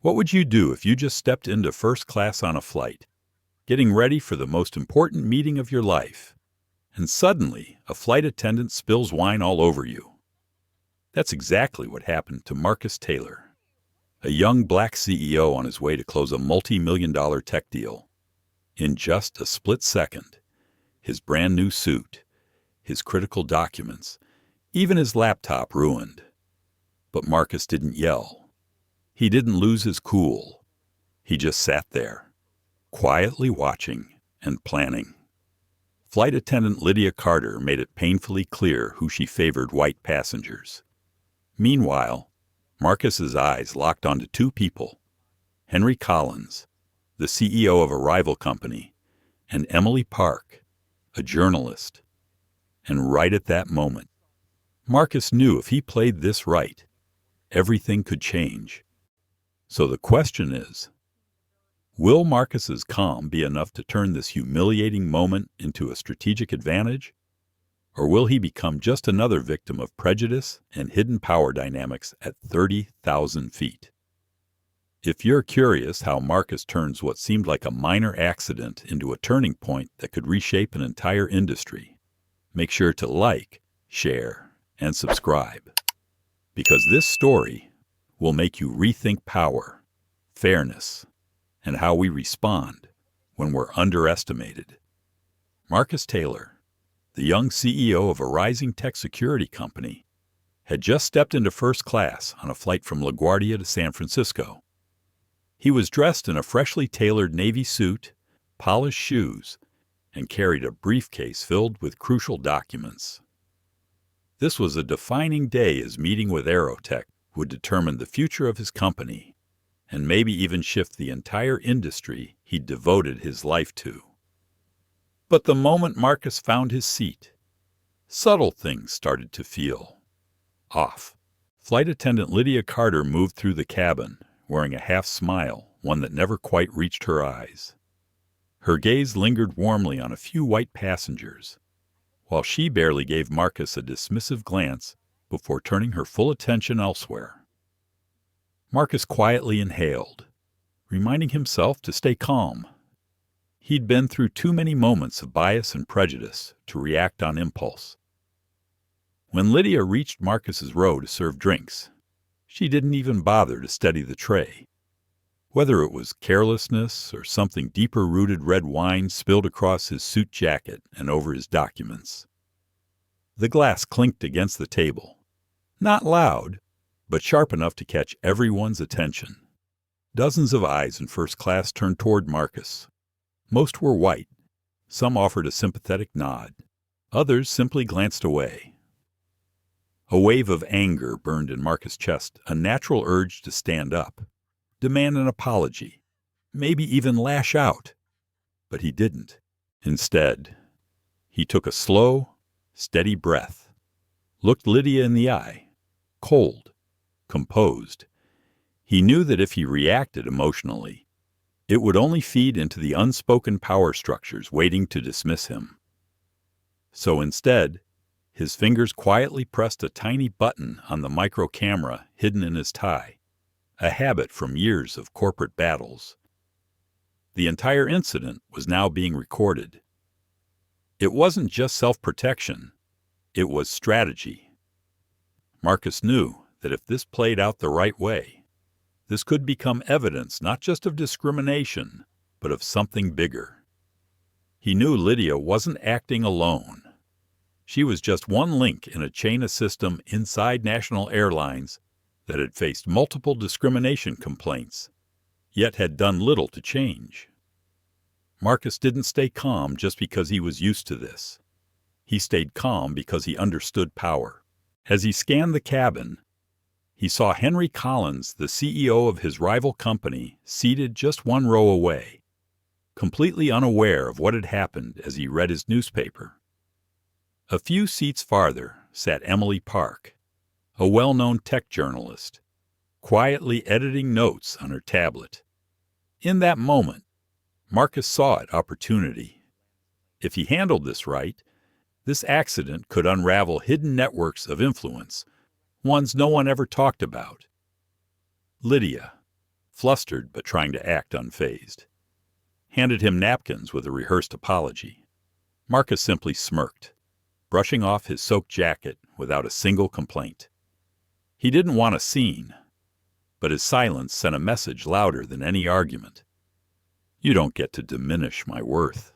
What would you do if you just stepped into first class on a flight, getting ready for the most important meeting of your life, and suddenly a flight attendant spills wine all over you? That's exactly what happened to Marcus Taylor, a young black CEO on his way to close a multi-million-dollar tech deal. In just a split second, his brand new suit, his critical documents, even his laptop ruined. But Marcus didn't yell. He didn't lose his cool. He just sat there, quietly watching and planning. Flight attendant Lydia Carter made it painfully clear who she favored white passengers. Meanwhile, Marcus's eyes locked onto two people, Henry Collins, the CEO of a rival company, and Emily Park, a journalist. And right at that moment, Marcus knew if he played this right, everything could change. So the question is, will Marcus's calm be enough to turn this humiliating moment into a strategic advantage? Or will he become just another victim of prejudice and hidden power dynamics at 30,000 feet? If you're curious how Marcus turns what seemed like a minor accident into a turning point that could reshape an entire industry, make sure to like, share, and subscribe. Because this story will make you rethink power, fairness, and how we respond when we're underestimated. Marcus Taylor, the young CEO of a rising tech security company, had just stepped into first class on a flight from LaGuardia to San Francisco. He was dressed in a freshly tailored navy suit, polished shoes, and carried a briefcase filled with crucial documents. This was a defining day as meeting with Aerotech would determine the future of his company and maybe even shift the entire industry he'd devoted his life to. But the moment Marcus found his seat, subtle things started to feel off. Flight attendant Lydia Carter moved through the cabin, wearing a half smile, one that never quite reached her eyes. Her gaze lingered warmly on a few white passengers, while she barely gave Marcus a dismissive glance before turning her full attention elsewhere. Marcus quietly inhaled, reminding himself to stay calm. He'd been through too many moments of bias and prejudice to react on impulse. When Lydia reached Marcus's row to serve drinks, she didn't even bother to steady the tray. Whether it was carelessness or something deeper-rooted, red wine spilled across his suit jacket and over his documents. The glass clinked against the table. Not loud, but sharp enough to catch everyone's attention. Dozens of eyes in first class turned toward Marcus. Most were white. Some offered a sympathetic nod. Others simply glanced away. A wave of anger burned in Marcus' chest, a natural urge to stand up, demand an apology, maybe even lash out. But he didn't. Instead, he took a slow, steady breath, looked Lydia in the eye, cold, composed. He knew that if he reacted emotionally, it would only feed into the unspoken power structures waiting to dismiss him. So instead, his fingers quietly pressed a tiny button on the micro camera hidden in his tie, a habit from years of corporate battles. The entire incident was now being recorded. It wasn't just self-protection, it was strategy. Marcus knew that if this played out the right way, this could become evidence not just of discrimination, but of something bigger. He knew Lydia wasn't acting alone. She was just one link in a chain of system inside national airlines that had faced multiple discrimination complaints, yet had done little to change. Marcus didn't stay calm just because he was used to this. He stayed calm because he understood power. As he scanned the cabin, he saw Henry Collins, the CEO of his rival company, seated just one row away, completely unaware of what had happened as he read his newspaper. A few seats farther sat Emily Park, a well-known tech journalist, quietly editing notes on her tablet. In that moment, Marcus saw it opportunity. If he handled this right, this accident could unravel hidden networks of influence, ones no one ever talked about. Lydia, flustered but trying to act unfazed. Handed him napkins with a rehearsed apology. Marcus simply smirked, brushing off his soaked jacket without a single complaint. He didn't want a scene, but his silence sent a message louder than any argument. You don't get to diminish my worth.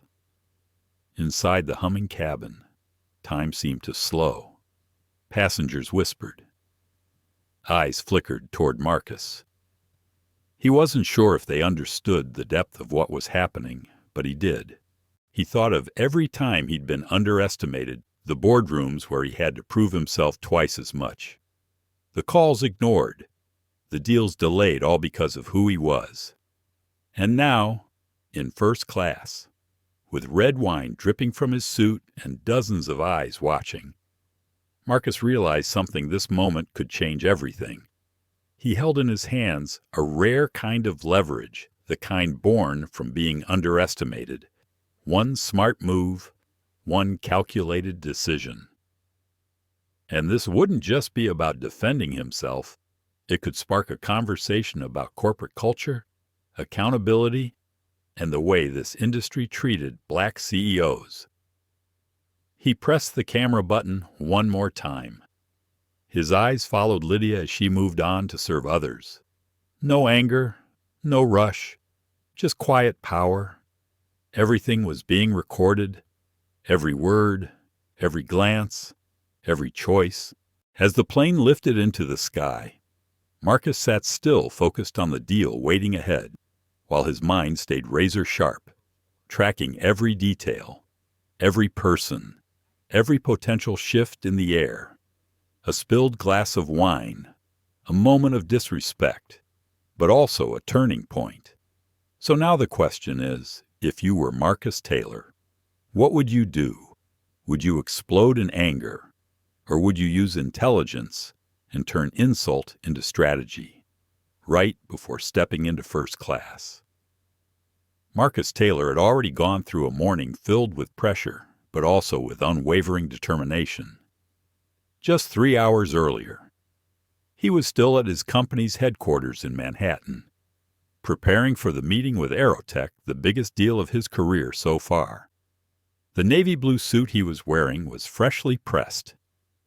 Inside the humming cabin, time seemed to slow. Passengers whispered. Eyes flickered toward Marcus. He wasn't sure if they understood the depth of what was happening, but he did. He thought of every time he'd been underestimated, the boardrooms where he had to prove himself twice as much. The calls ignored, the deals delayed, all because of who he was. And now, in first class, with red wine dripping from his suit and dozens of eyes watching, Marcus realized something. This moment could change everything. He held in his hands a rare kind of leverage, the kind born from being underestimated. One smart move, one calculated decision. And this wouldn't just be about defending himself. It could spark a conversation about corporate culture, accountability, and the way this industry treated black CEOs. He pressed the camera button one more time. His eyes followed Lydia as she moved on to serve others. No anger, no rush, just quiet power. Everything was being recorded, every word, every glance, every choice. As the plane lifted into the sky, Marcus sat still, focused on the deal waiting ahead, while his mind stayed razor-sharp, tracking every detail, every person, every potential shift in the air. A spilled glass of wine, a moment of disrespect, but also a turning point. So now the question is, if you were Marcus Taylor, what would you do? Would you explode in anger, or would you use intelligence and turn insult into strategy, right before stepping into first class? Marcus Taylor had already gone through a morning filled with pressure, but also with unwavering determination. Just 3 hours earlier, he was still at his company's headquarters in Manhattan, preparing for the meeting with Aerotech, the biggest deal of his career so far. The navy blue suit he was wearing was freshly pressed,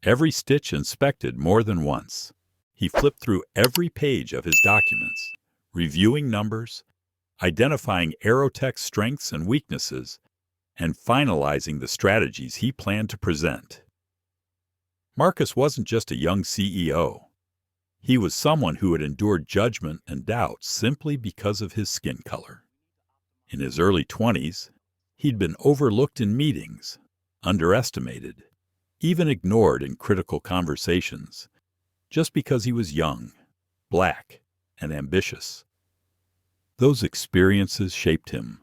every stitch inspected more than once. He flipped through every page of his documents, reviewing numbers, identifying Aerotech's strengths and weaknesses, and finalizing the strategies he planned to present. Marcus wasn't just a young CEO. He was someone who had endured judgment and doubt simply because of his skin color. In his early 20s, he'd been overlooked in meetings, underestimated, even ignored in critical conversations, just because he was young, black, and ambitious. Those experiences shaped him,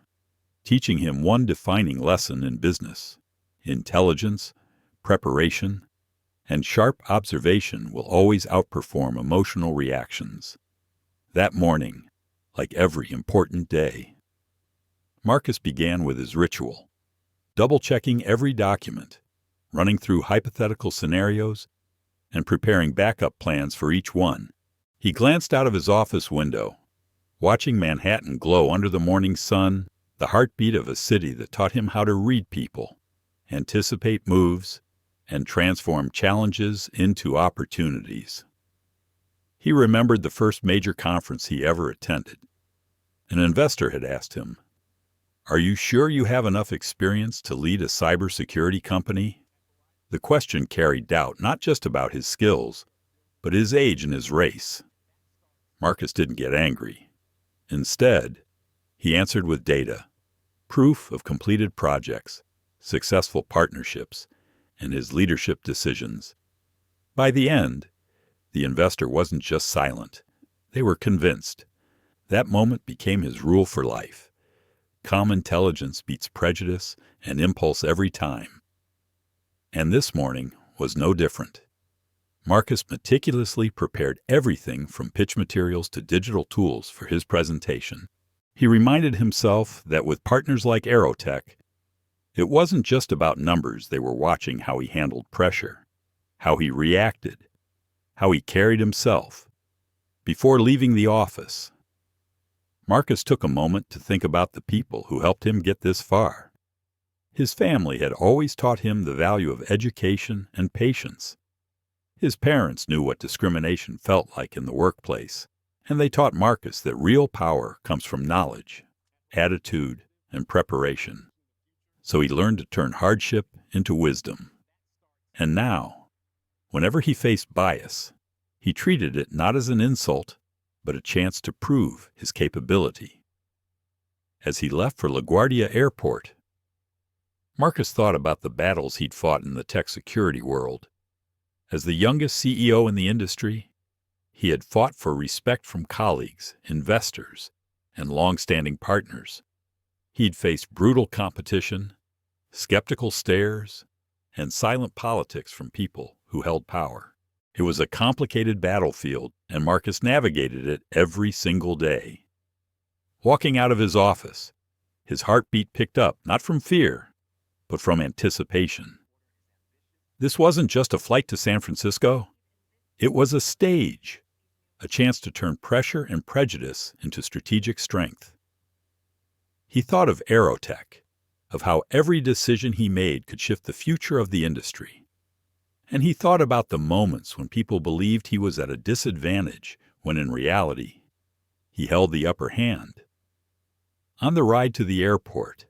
teaching him one defining lesson in business: intelligence, preparation, and sharp observation will always outperform emotional reactions. That morning, like every important day, Marcus began with his ritual, double-checking every document, running through hypothetical scenarios, and preparing backup plans for each one. He glanced out of his office window, watching Manhattan glow under the morning sun, the heartbeat of a city that taught him how to read people, anticipate moves, and transform challenges into opportunities. He remembered the first major conference he ever attended. An investor had asked him, "Are you sure you have enough experience to lead a cybersecurity company?" The question carried doubt, not just about his skills, but his age and his race. Marcus didn't get angry. Instead, he answered with data, proof of completed projects, successful partnerships, and his leadership decisions. By the end, the investor wasn't just silent. They were convinced. That moment became his rule for life. Calm intelligence beats prejudice and impulse every time. And this morning was no different. Marcus meticulously prepared everything from pitch materials to digital tools for his presentation. He reminded himself that with partners like Aerotech, it wasn't just about numbers. They were watching how he handled pressure, how he reacted, how he carried himself. Before leaving the office, Marcus took a moment to think about the people who helped him get this far. His family had always taught him the value of education and patience. His parents knew what discrimination felt like in the workplace, and they taught Marcus that real power comes from knowledge, attitude, and preparation. So he learned to turn hardship into wisdom. And now, whenever he faced bias, he treated it not as an insult, but a chance to prove his capability. As he left for LaGuardia Airport, Marcus thought about the battles he'd fought in the tech security world. As the youngest CEO in the industry, he had fought for respect from colleagues, investors, and long-standing partners. He'd faced brutal competition, skeptical stares, and silent politics from people who held power. It was a complicated battlefield, and Marcus navigated it every single day. Walking out of his office, his heartbeat picked up, not from fear, but from anticipation. This wasn't just a flight to San Francisco. It was a stage, a chance to turn pressure and prejudice into strategic strength. He thought of Aerotech, of how every decision he made could shift the future of the industry. And he thought about the moments when people believed he was at a disadvantage, when in reality, he held the upper hand. On the ride to the airport,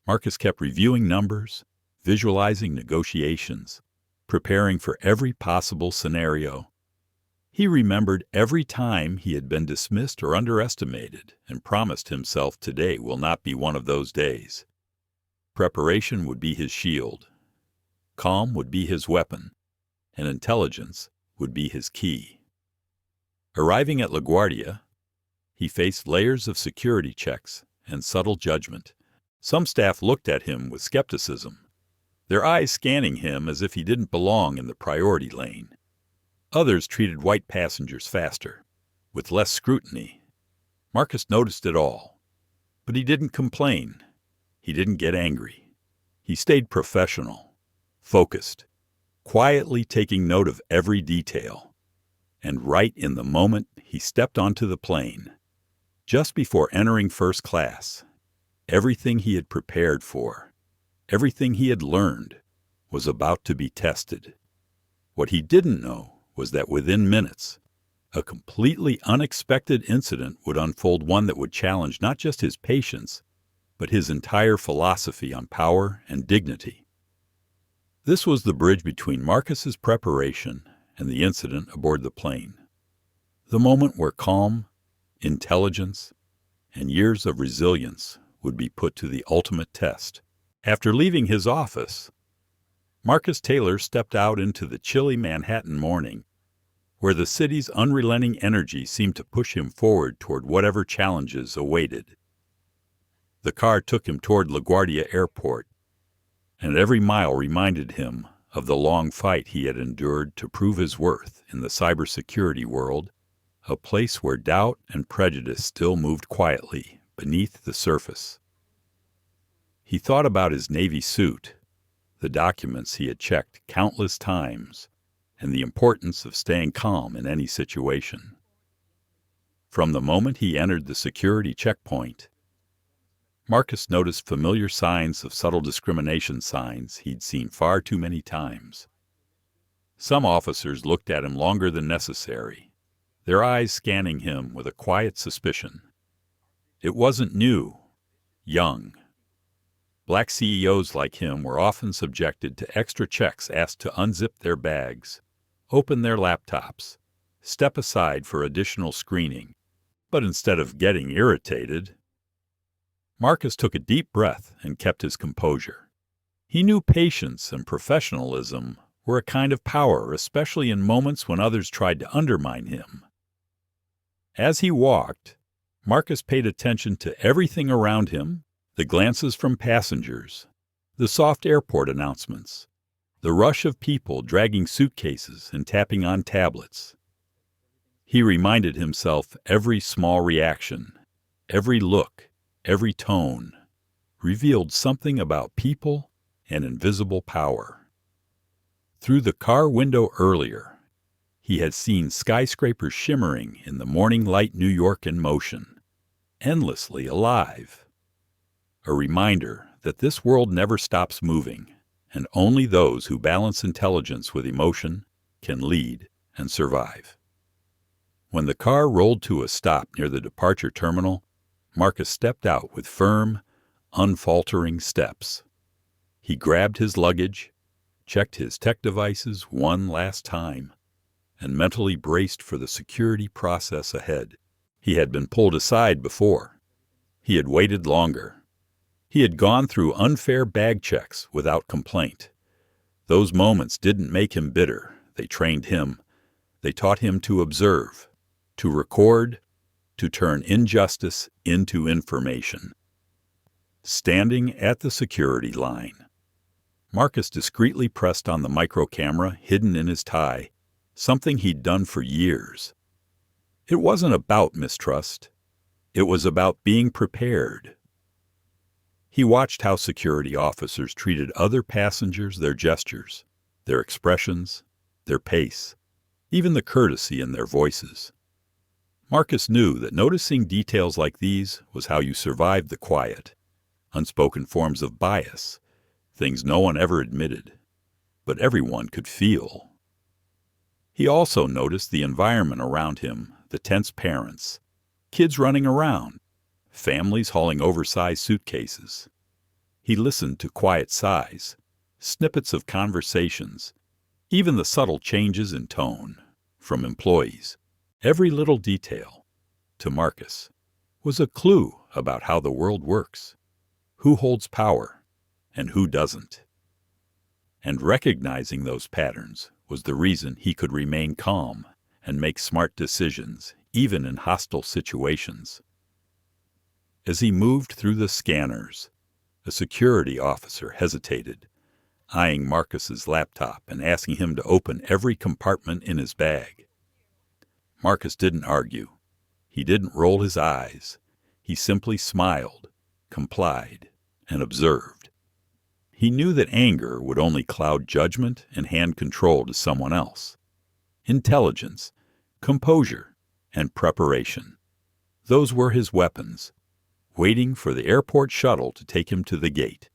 Marcus kept reviewing numbers, visualizing negotiations, preparing for every possible scenario. He remembered every time he had been dismissed or underestimated and promised himself today will not be one of those days. Preparation would be his shield, calm would be his weapon, and intelligence would be his key. Arriving at LaGuardia, he faced layers of security checks and subtle judgment. Some staff looked at him with skepticism, their eyes scanning him as if he didn't belong in the priority lane. Others treated white passengers faster, with less scrutiny. Marcus noticed it all, but he didn't complain. He didn't get angry. He stayed professional, focused, quietly taking note of every detail. And right in the moment he stepped onto the plane, just before entering first class, everything he had prepared for, everything he had learned, was about to be tested. What he didn't know was that within minutes, a completely unexpected incident would unfold, one that would challenge not just his patience, but his entire philosophy on power and dignity. This was the bridge between Marcus's preparation and the incident aboard the plane. The moment where calm, intelligence, and years of resilience would be put to the ultimate test. After leaving his office, Marcus Taylor stepped out into the chilly Manhattan morning, where the city's unrelenting energy seemed to push him forward toward whatever challenges awaited. The car took him toward LaGuardia Airport, and every mile reminded him of the long fight he had endured to prove his worth in the cybersecurity world, a place where doubt and prejudice still moved quietly beneath the surface. He thought about his Navy suit, the documents he had checked countless times, and the importance of staying calm in any situation. From the moment he entered the security checkpoint, Marcus noticed familiar signs of subtle discrimination, signs he'd seen far too many times. Some officers looked at him longer than necessary, their eyes scanning him with a quiet suspicion. It wasn't new, young. Black CEOs like him were often subjected to extra checks, asked to unzip their bags, open their laptops, step aside for additional screening. But instead of getting irritated, Marcus took a deep breath and kept his composure. He knew patience and professionalism were a kind of power, especially in moments when others tried to undermine him. As he walked, Marcus paid attention to everything around him, the glances from passengers, the soft airport announcements, the rush of people dragging suitcases and tapping on tablets. He reminded himself every small reaction, every look, every tone, revealed something about people and invisible power. Through the car window earlier, he had seen skyscrapers shimmering in the morning light, New York in motion. endlessly alive. A reminder that this world never stops moving, and only those who balance intelligence with emotion can lead and survive. When the car rolled to a stop near the departure terminal, Marcus stepped out with firm, unfaltering steps. He grabbed his luggage, checked his tech devices one last time, and mentally braced for the security process ahead. He had been pulled aside before. He had waited longer. He had gone through unfair bag checks without complaint. Those moments didn't make him bitter. They trained him. They taught him to observe, to record, to turn injustice into information. Standing at the security line, Marcus discreetly pressed on the micro camera hidden in his tie, something he'd done for years. It wasn't about mistrust. It was about being prepared. He watched how security officers treated other passengers, their gestures, their expressions, their pace, even the courtesy in their voices. Marcus knew that noticing details like these was how you survived the quiet, unspoken forms of bias, things no one ever admitted, but everyone could feel. He also noticed the environment around him, the tense parents, kids running around, families hauling oversized suitcases. He listened to quiet sighs, snippets of conversations, even the subtle changes in tone from employees. Every little detail, to Marcus, was a clue about how the world works, who holds power, and who doesn't. And recognizing those patterns was the reason he could remain calm and make smart decisions, even in hostile situations. As he moved through the scanners, a security officer hesitated, eyeing Marcus's laptop and asking him to open every compartment in his bag. Marcus didn't argue. He didn't roll his eyes. He simply smiled, complied, and observed. He knew that anger would only cloud judgment and hand control to someone else. Intelligence, composure, and preparation. Those were his weapons, waiting for the airport shuttle to take him to the gate.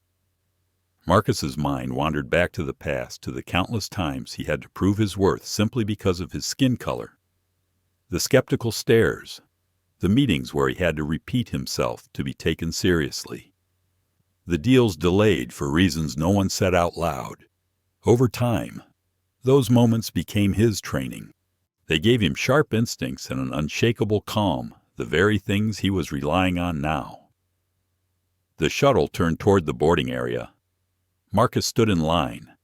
Marcus's mind wandered back to the past, to the countless times he had to prove his worth simply because of his skin color. The skeptical stares, the meetings where he had to repeat himself to be taken seriously. The deals delayed for reasons no one said out loud. Over time, those moments became his training. They gave him sharp instincts and an unshakable calm, the very things he was relying on now. The shuttle turned toward the boarding area. Marcus stood in line,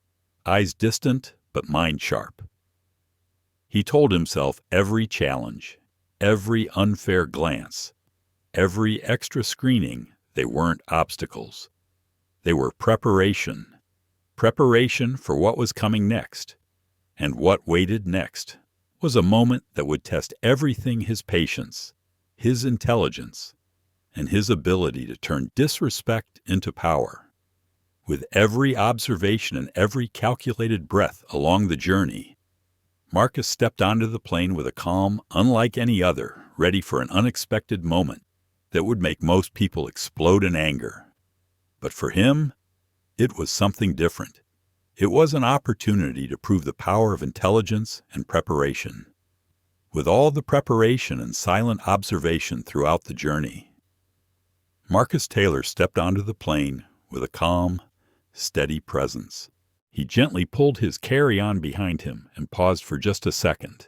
eyes distant but mind sharp. He told himself every challenge, every unfair glance, every extra screening, they weren't obstacles. They were preparation for what was coming next. And what waited next was a moment that would test everything: his patience, his intelligence, and his ability to turn disrespect into power. With every observation and every calculated breath along the journey, Marcus stepped onto the plane with a calm unlike any other, ready for an unexpected moment that would make most people explode in anger. But for him, it was something different. It was an opportunity to prove the power of intelligence and preparation. With all the preparation and silent observation throughout the journey, Marcus Taylor stepped onto the plane with a calm, steady presence. He gently pulled his carry-on behind him and paused for just a second,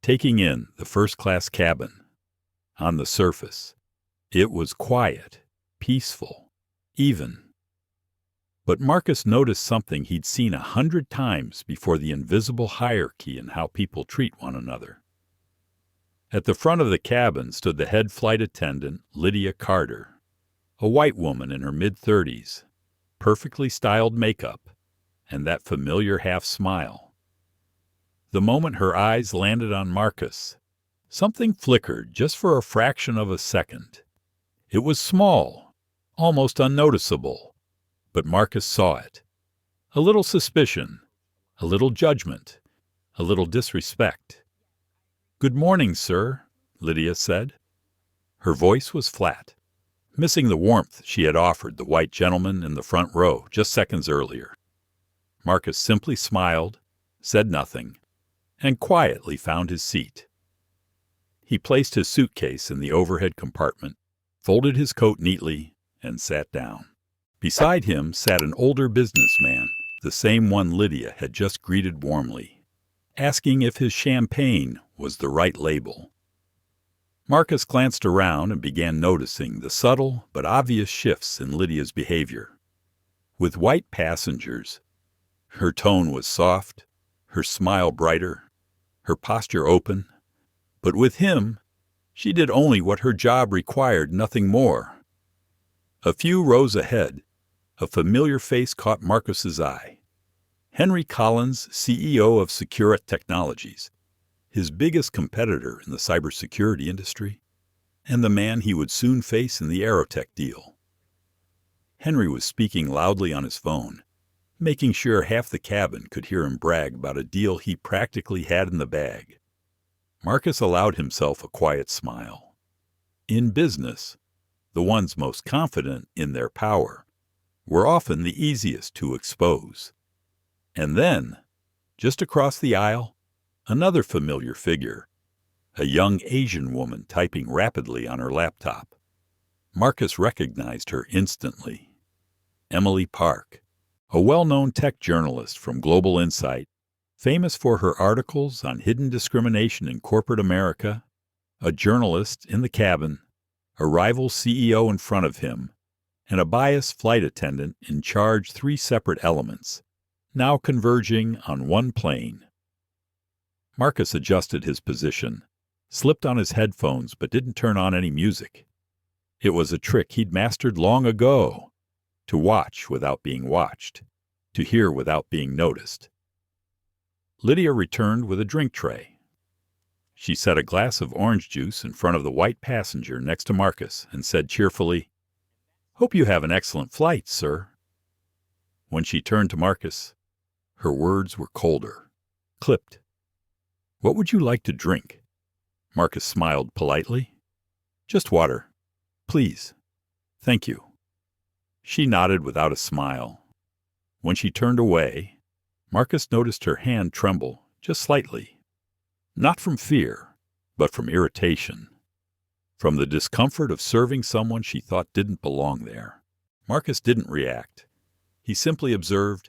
taking in the first-class cabin. On the surface, it was quiet, peaceful, even. But Marcus noticed something he'd seen 100 times before: the invisible hierarchy in how people treat one another. At the front of the cabin stood the head flight attendant, Lydia Carter, a white woman in her mid-30s, perfectly styled makeup, and that familiar half-smile. The moment her eyes landed on Marcus, something flickered just for a fraction of a second. It was small, almost unnoticeable, but Marcus saw it. A little suspicion, a little judgment, a little disrespect. "Good morning, sir," Lydia said. Her voice was flat, missing the warmth she had offered the white gentleman in the front row just seconds earlier. Marcus simply smiled, said nothing, and quietly found his seat. He placed his suitcase in the overhead compartment, folded his coat neatly, and sat down. Beside him sat an older businessman, the same one Lydia had just greeted warmly, asking if his champagne was the right label. Marcus glanced around and began noticing the subtle but obvious shifts in Lydia's behavior. With white passengers, her tone was soft, her smile brighter, her posture open. But with him, she did only what her job required, nothing more. A few rows ahead, a familiar face caught Marcus's eye. Henry Collins, CEO of Securit Technologies, his biggest competitor in the cybersecurity industry, and the man he would soon face in the Aerotech deal. Henry was speaking loudly on his phone, making sure half the cabin could hear him brag about a deal he practically had in the bag. Marcus allowed himself a quiet smile. In business, the ones most confident in their power were often the easiest to expose. And then, just across the aisle, another familiar figure, a young Asian woman typing rapidly on her laptop. Marcus recognized her instantly. Emily Park, a well-known tech journalist from Global Insight, famous for her articles on hidden discrimination in corporate America, a journalist in the cabin, a rival CEO in front of him, and a biased flight attendant in charge 3 separate elements, now converging on one plane. Marcus adjusted his position, slipped on his headphones but didn't turn on any music. It was a trick he'd mastered long ago, to watch without being watched, to hear without being noticed. Lydia returned with a drink tray. She set a glass of orange juice in front of the white passenger next to Marcus and said cheerfully, "Hope you have an excellent flight, sir." When she turned to Marcus, her words were colder, clipped. "What would you like to drink?" Marcus smiled politely. "Just water, please. Thank you." She nodded without a smile. When she turned away, Marcus noticed her hand tremble, just slightly. Not from fear, but from irritation. From the discomfort of serving someone she thought didn't belong there. Marcus didn't react. He simply observed.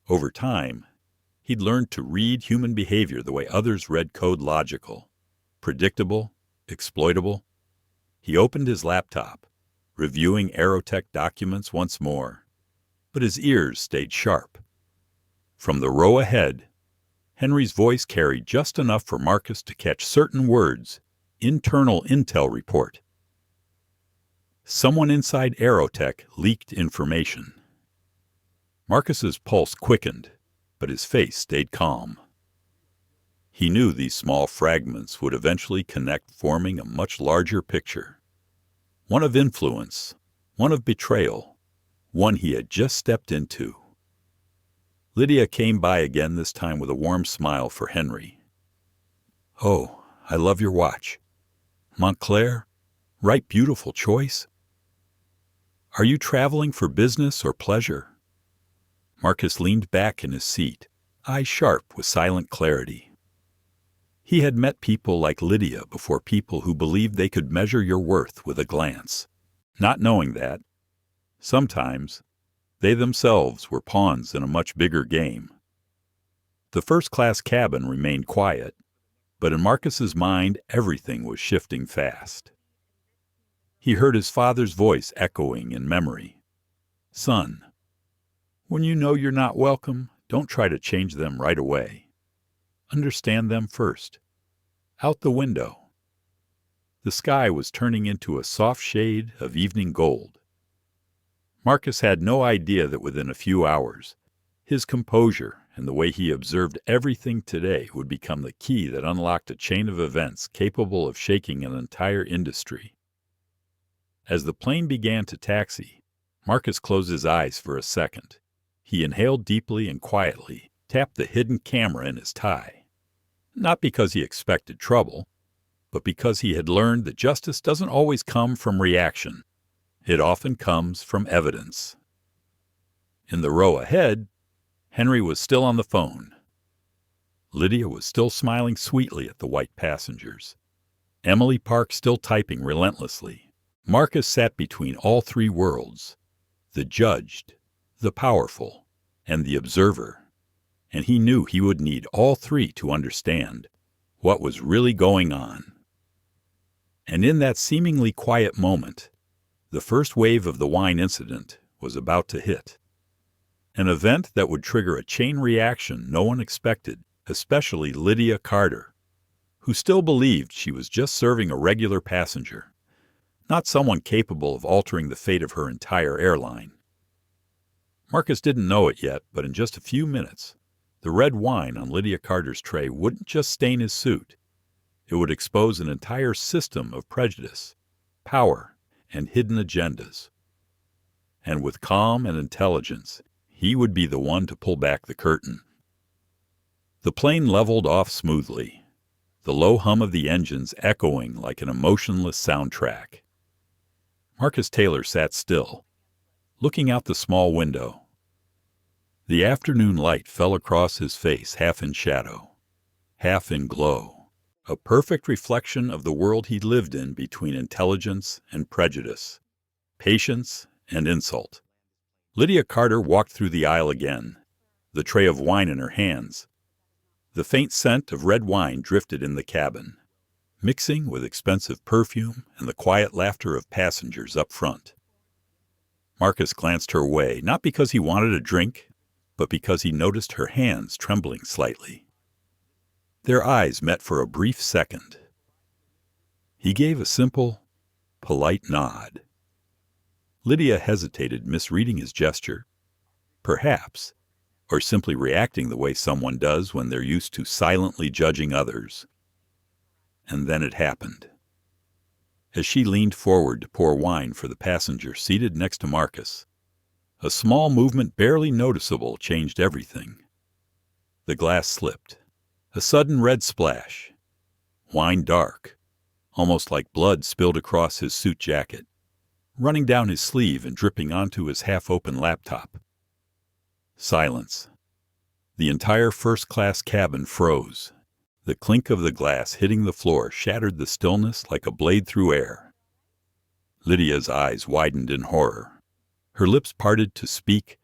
Over time, he'd learned to read human behavior the way others read code: logical, predictable, exploitable. He opened his laptop, reviewing Aerotech documents once more, but his ears stayed sharp. From the row ahead, Henry's voice carried just enough for Marcus to catch certain words. Internal intel report. Someone inside Aerotech leaked information. Marcus's pulse quickened, but his face stayed calm. He knew these small fragments would eventually connect, forming a much larger picture. One of influence, one of betrayal, one he had just stepped into. Lydia came by again, this time with a warm smile for Henry. "Oh, I love your watch. Montclair, right beautiful choice. Are you traveling for business or pleasure?" Marcus leaned back in his seat, eyes sharp with silent clarity. He had met people like Lydia before, people who believed they could measure your worth with a glance, not knowing that, sometimes, they themselves were pawns in a much bigger game. The first-class cabin remained quiet, but in Marcus's mind everything was shifting fast. He heard his father's voice echoing in memory. "Son, when you know you're not welcome, don't try to change them right away. Understand them first." Out the window, the sky was turning into a soft shade of evening gold. Marcus had no idea that within a few hours, his composure and the way he observed everything today would become the key that unlocked a chain of events capable of shaking an entire industry. As the plane began to taxi, Marcus closed his eyes for a second. He inhaled deeply and quietly, tapped the hidden camera in his tie. Not because he expected trouble, but because he had learned that justice doesn't always come from reaction. It often comes from evidence. In the row ahead, Henry was still on the phone. Lydia was still smiling sweetly at the white passengers. Emily Park still typing relentlessly. Marcus sat between all three worlds, the judged, the powerful, and the observer, and he knew he would need all three to understand what was really going on. And in that seemingly quiet moment, the first wave of the wine incident was about to hit. An event that would trigger a chain reaction no one expected, especially Lydia Carter, who still believed she was just serving a regular passenger, not someone capable of altering the fate of her entire airline. Marcus didn't know it yet, but in just a few minutes, the red wine on Lydia Carter's tray wouldn't just stain his suit. It would expose an entire system of prejudice, power, and hidden agendas. And with calm and intelligence, he would be the one to pull back the curtain. The plane leveled off smoothly, the low hum of the engines echoing like an emotionless soundtrack. Marcus Taylor sat still, looking out the small window. The afternoon light fell across his face, half in shadow, half in glow, a perfect reflection of the world he lived in between intelligence and prejudice, patience and insult. Lydia Carter walked through the aisle again, the tray of wine in her hands. The faint scent of red wine drifted in the cabin, mixing with expensive perfume and the quiet laughter of passengers up front. Marcus glanced her way, not because he wanted a drink, but because he noticed her hands trembling slightly. Their eyes met for a brief second. He gave a simple, polite nod. Lydia hesitated, misreading his gesture, perhaps, or simply reacting the way someone does when they're used to silently judging others. And then it happened. As she leaned forward to pour wine for the passenger seated next to Marcus, a small movement barely noticeable changed everything. The glass slipped. A sudden red splash. Wine dark, almost like blood spilled across his suit jacket, running down his sleeve and dripping onto his half-open laptop. Silence. The entire first-class cabin froze. The clink of the glass hitting the floor shattered the stillness like a blade through air. Lydia's eyes widened in horror. Her lips parted to speak,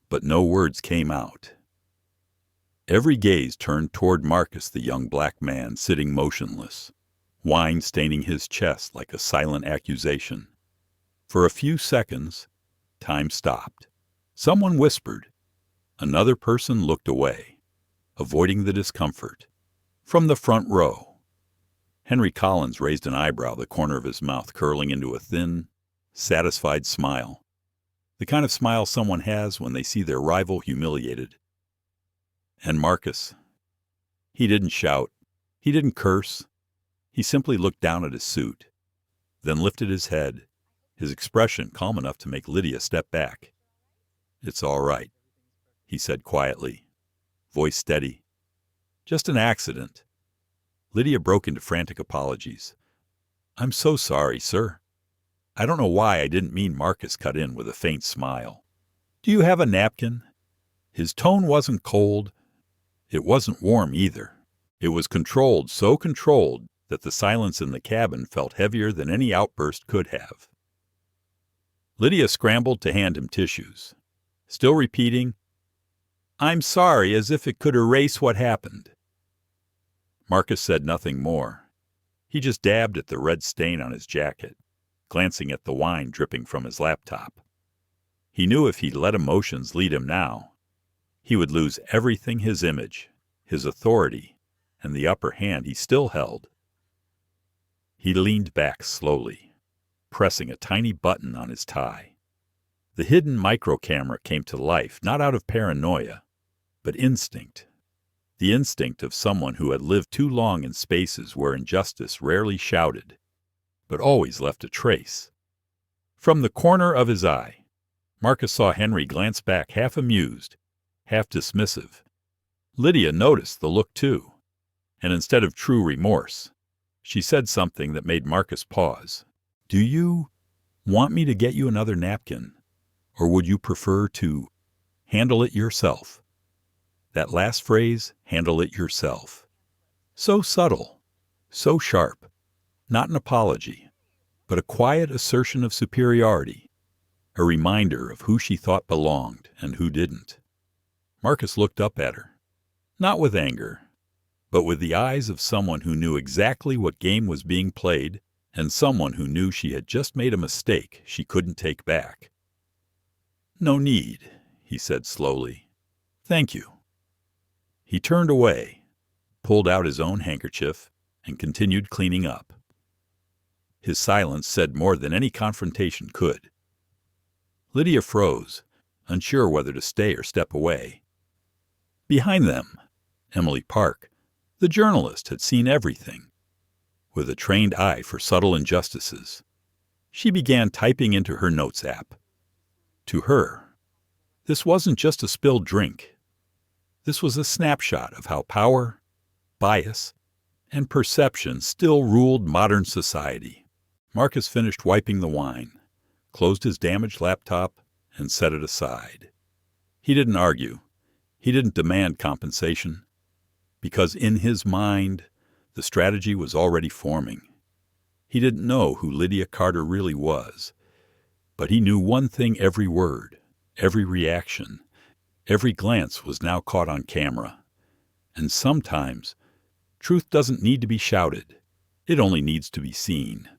but no words came out. Every gaze turned toward Marcus, the young black man sitting motionless, wine staining his chest like a silent accusation. For a few seconds, time stopped. Someone whispered. Another person looked away, avoiding the discomfort. From the front row, Henry Collins raised an eyebrow, the corner of his mouth curling into a thin, satisfied smile. The kind of smile someone has when they see their rival humiliated. And Marcus. He didn't shout. He didn't curse. He simply looked down at his suit, then lifted his head, his expression calm enough to make Lydia step back. "It's all right," he said quietly, voice steady. "Just an accident." Lydia broke into frantic apologies. "I'm so sorry, sir. I don't know why I didn't mean." Marcus cut in with a faint smile. "Do you have a napkin?" His tone wasn't cold. It wasn't warm either. It was controlled, so controlled that the silence in the cabin felt heavier than any outburst could have. Lydia scrambled to hand him tissues, still repeating, "I'm sorry," as if it could erase what happened. Marcus said nothing more. He just dabbed at the red stain on his jacket, glancing at the wine dripping from his laptop. He knew if he let emotions lead him now, he would lose everything: his image, his authority, and the upper hand he still held. He leaned back slowly, pressing a tiny button on his tie. The hidden micro-camera came to life, not out of paranoia, but instinct. The instinct of someone who had lived too long in spaces where injustice rarely shouted, but always left a trace. From the corner of his eye, Marcus saw Henry glance back, half amused, half dismissive. Lydia noticed the look too, and instead of true remorse, She said something that made Marcus pause. "Do you want me to get you another napkin? Or would you prefer to handle it yourself?" That last phrase, "handle it yourself." So subtle, so sharp. Not an apology, but a quiet assertion of superiority, a reminder of who she thought belonged and who didn't. Marcus looked up at her, not with anger, but with the eyes of someone who knew exactly what game was being played and someone who knew she had just made a mistake she couldn't take back. "No need," he said slowly. "Thank you." He turned away, pulled out his own handkerchief, and continued cleaning up. His silence said more than any confrontation could. Lydia froze, unsure whether to stay or step away. Behind them, Emily Park, the journalist, had seen everything. With a trained eye for subtle injustices, she began typing into her notes app. To her, this wasn't just a spilled drink. This was a snapshot of how power, bias, and perception still ruled modern society. Marcus finished wiping the wine, closed his damaged laptop, and set it aside. He didn't argue. He didn't demand compensation, because in his mind, the strategy was already forming. He didn't know who Lydia Carter really was, but he knew one thing: every word, every reaction, every glance was now caught on camera. And sometimes, truth doesn't need to be shouted. It only needs to be seen.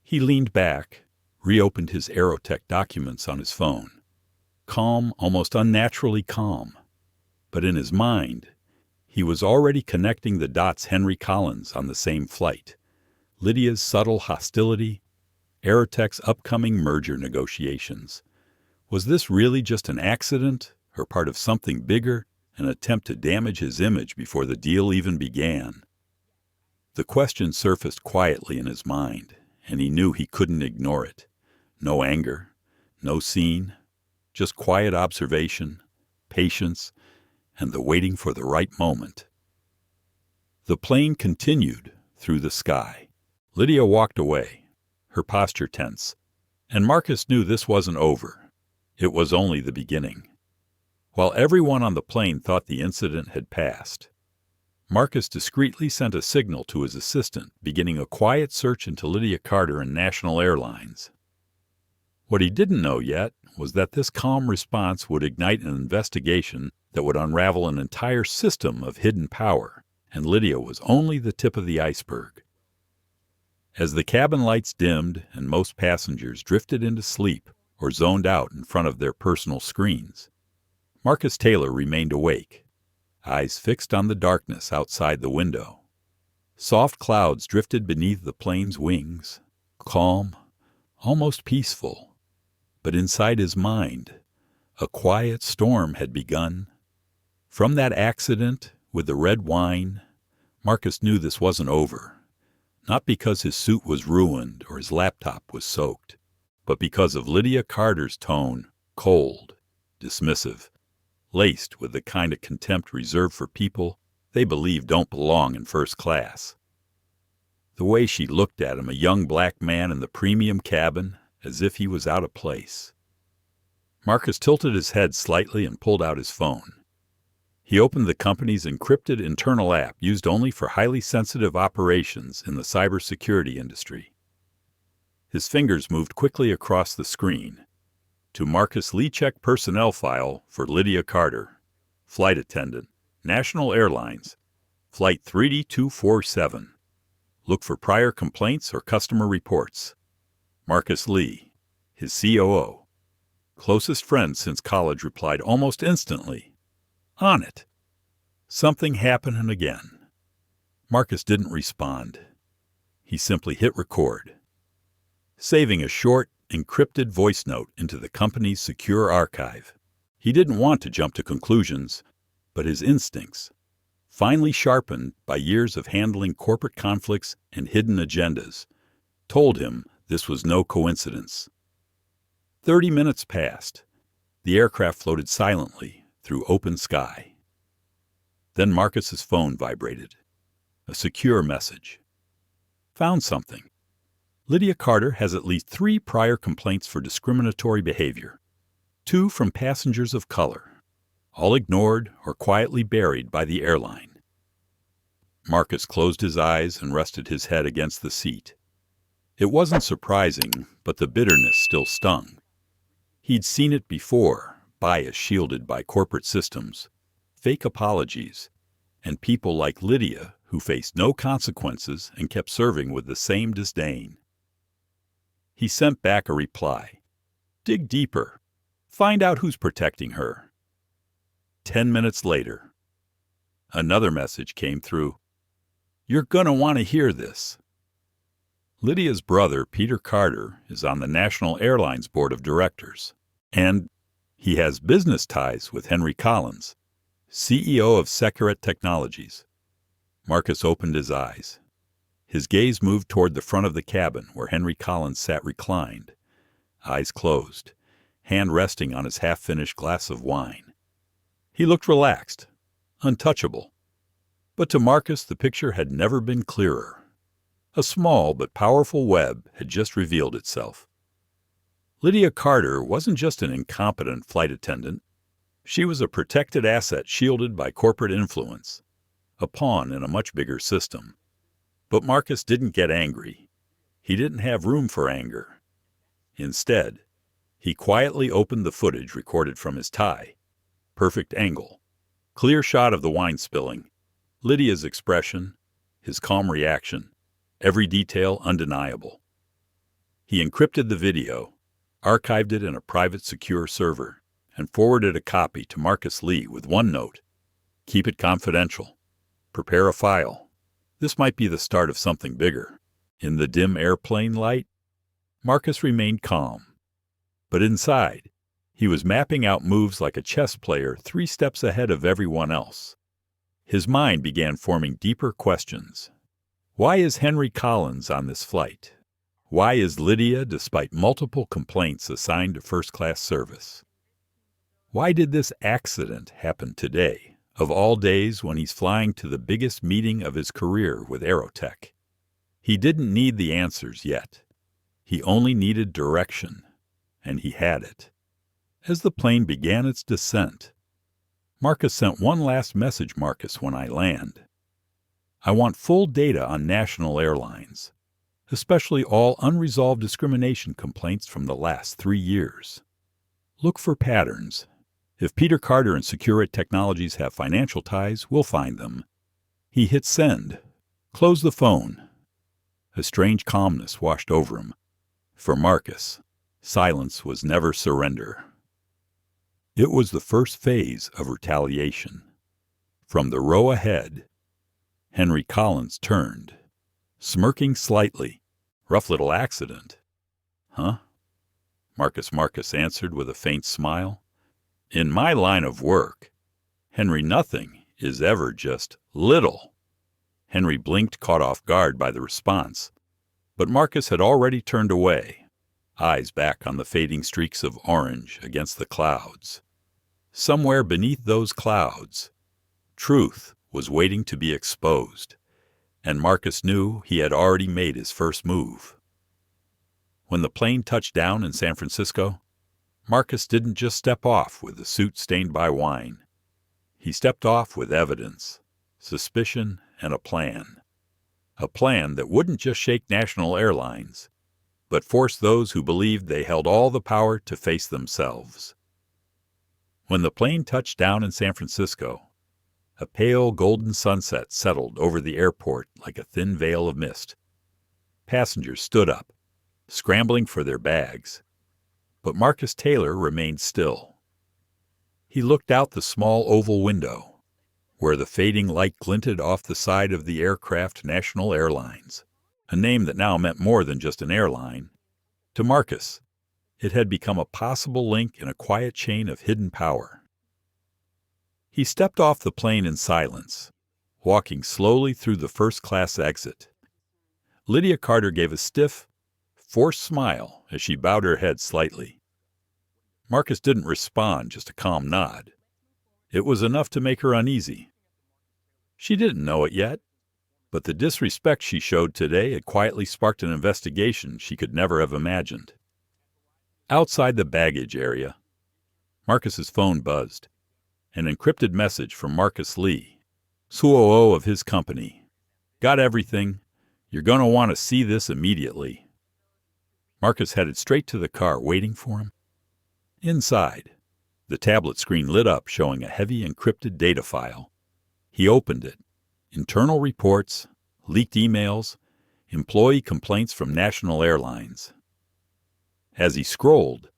He leaned back, reopened his Aerotech documents on his phone. Calm, almost unnaturally calm. But in his mind, he was already connecting the dots. Henry Collins on the same flight, Lydia's subtle hostility, Aerotech's upcoming merger negotiations. Was this really just an accident, or part of something bigger, an attempt to damage his image before the deal even began? The question surfaced quietly in his mind, and he knew he couldn't ignore it. No anger, no scene, just quiet observation, patience, and the waiting for the right moment. The plane continued through the sky. Lydia walked away, her posture tense, and Marcus knew this wasn't over. It was only the beginning. While everyone on the plane thought the incident had passed, Marcus discreetly sent a signal to his assistant, beginning a quiet search into Lydia Carter and National Airlines. What he didn't know yet was that this calm response would ignite an investigation that would unravel an entire system of hidden power, and Lydia was only the tip of the iceberg. As the cabin lights dimmed and most passengers drifted into sleep or zoned out in front of their personal screens, Marcus Taylor remained awake, eyes fixed on the darkness outside the window. Soft clouds drifted beneath the plane's wings, calm, almost peaceful. But inside his mind, a quiet storm had begun. From that accident with the red wine, Marcus knew this wasn't over. Not because his suit was ruined or his laptop was soaked, but because of Lydia Carter's tone, cold, dismissive, laced with the kind of contempt reserved for people they believe don't belong in first class. The way she looked at him, a young black man in the premium cabin, as if he was out of place. Marcus tilted his head slightly and pulled out his phone. He opened the company's encrypted internal app used only for highly sensitive operations in the cybersecurity industry. His fingers moved quickly across the screen to Marcus Lee check personnel file for Lydia Carter, flight attendant, National Airlines, flight 3D247. Look for prior complaints or customer reports. Marcus Lee, his COO, closest friend since college, replied almost instantly, "On it." Something happened again. Marcus didn't respond. He simply hit record, saving a short, encrypted voice note into the company's secure archive. He didn't want to jump to conclusions, but his instincts, finely sharpened by years of handling corporate conflicts and hidden agendas, told him this was no coincidence. 30 minutes passed. The aircraft floated silently through open sky. Then Marcus's phone vibrated. A secure message. Found something. Lydia Carter has at least 3 prior complaints for discriminatory behavior. 2 from passengers of color, all ignored or quietly buried by the airline. Marcus closed his eyes and rested his head against the seat. It wasn't surprising, but the bitterness still stung. He'd seen it before, bias shielded by corporate systems, fake apologies, and people like Lydia who faced no consequences and kept serving with the same disdain. He sent back a reply. Dig deeper. Find out who's protecting her. 10 minutes later, another message came through. You're gonna want to hear this. Lydia's brother, Peter Carter, is on the National Airlines Board of Directors, and he has business ties with Henry Collins, CEO of Securet Technologies. Marcus opened his eyes. His gaze moved toward the front of the cabin where Henry Collins sat reclined, eyes closed, hand resting on his half-finished glass of wine. He looked relaxed, untouchable. But to Marcus, the picture had never been clearer. A small but powerful web had just revealed itself. Lydia Carter wasn't just an incompetent flight attendant. She was a protected asset shielded by corporate influence, a pawn in a much bigger system. But Marcus didn't get angry. He didn't have room for anger. Instead, he quietly opened the footage recorded from his tie. Perfect angle, clear shot of the wine spilling, Lydia's expression, his calm reaction, every detail undeniable. He encrypted the video, archived it in a private secure server, and forwarded a copy to Marcus Lee with one note. Keep it confidential. Prepare a file. This might be the start of something bigger. In the dim airplane light, Marcus remained calm. But inside, he was mapping out moves like a chess player 3 steps ahead of everyone else. His mind began forming deeper questions. Why is Henry Collins on this flight? Why is Lydia, despite multiple complaints, assigned to first-class service? Why did this accident happen today, of all days when he's flying to the biggest meeting of his career with Aerotech? He didn't need the answers yet. He only needed direction, and he had it. As the plane began its descent, Marcus sent one last message. Marcus, when I land, I want full data on national airlines, especially all unresolved discrimination complaints from the last 3 years. Look for patterns. If Peter Carter and Securet Technologies have financial ties, we'll find them. He hit send. Close the phone. A strange calmness washed over him. For Marcus, silence was never surrender. It was the first phase of retaliation. From the row ahead, Henry Collins turned, smirking slightly. Rough little accident. Huh? Marcus answered with a faint smile. In my line of work, Henry, nothing is ever just little. Henry blinked, caught off guard by the response. But Marcus had already turned away, eyes back on the fading streaks of orange against the clouds. Somewhere beneath those clouds, truth was waiting to be exposed, and Marcus knew he had already made his first move. When the plane touched down in San Francisco, Marcus didn't just step off with the suit stained by wine. He stepped off with evidence, suspicion, and a plan. A plan that wouldn't just shake national airlines, but force those who believed they held all the power to face themselves. When the plane touched down in San Francisco, a pale golden sunset settled over the airport like a thin veil of mist. Passengers stood up, scrambling for their bags. But Marcus Taylor remained still. He looked out the small oval window, where the fading light glinted off the side of the aircraft National Airlines, a name that now meant more than just an airline. To Marcus, it had become a possible link in a quiet chain of hidden power. He stepped off the plane in silence, walking slowly through the first-class exit. Lydia Carter gave a stiff, forced smile as she bowed her head slightly. Marcus didn't respond, just a calm nod. It was enough to make her uneasy. She didn't know it yet, But the disrespect she showed today had quietly sparked an investigation she could never have imagined. Outside the baggage area, Marcus's phone buzzed. An encrypted message from Marcus Lee, COO of his company. Got everything. You're going to want to see this immediately. Marcus headed straight to the car, waiting for him. Inside, the tablet screen lit up, showing a heavy encrypted data file. He opened it. Internal reports, leaked emails, employee complaints from national airlines. As he scrolled,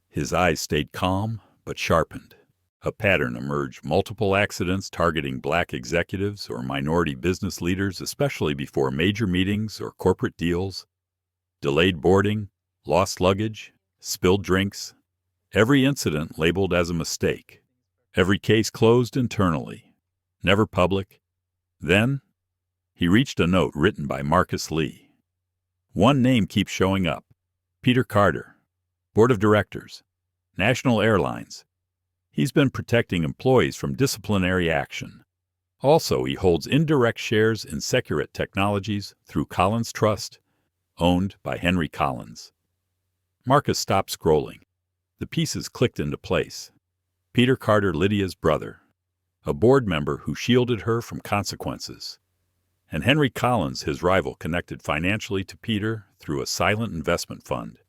his eyes stayed calm but sharpened. A pattern emerged: multiple accidents targeting black executives or minority business leaders, especially before major meetings or corporate deals. Delayed boarding, lost luggage, spilled drinks. Every incident labeled as a mistake. Every case closed internally, never public. Then, he reached a note written by Marcus Lee. One name keeps showing up: Peter Carter, Board of Directors, National Airlines. He's been protecting employees from disciplinary action. Also, he holds indirect shares in Securate Technologies through Collins Trust, owned by Henry Collins. Marcus stopped scrolling. The pieces clicked into place. Peter Carter, Lydia's brother, a board member who shielded her from consequences. And Henry Collins, his rival, connected financially to Peter through a silent investment fund.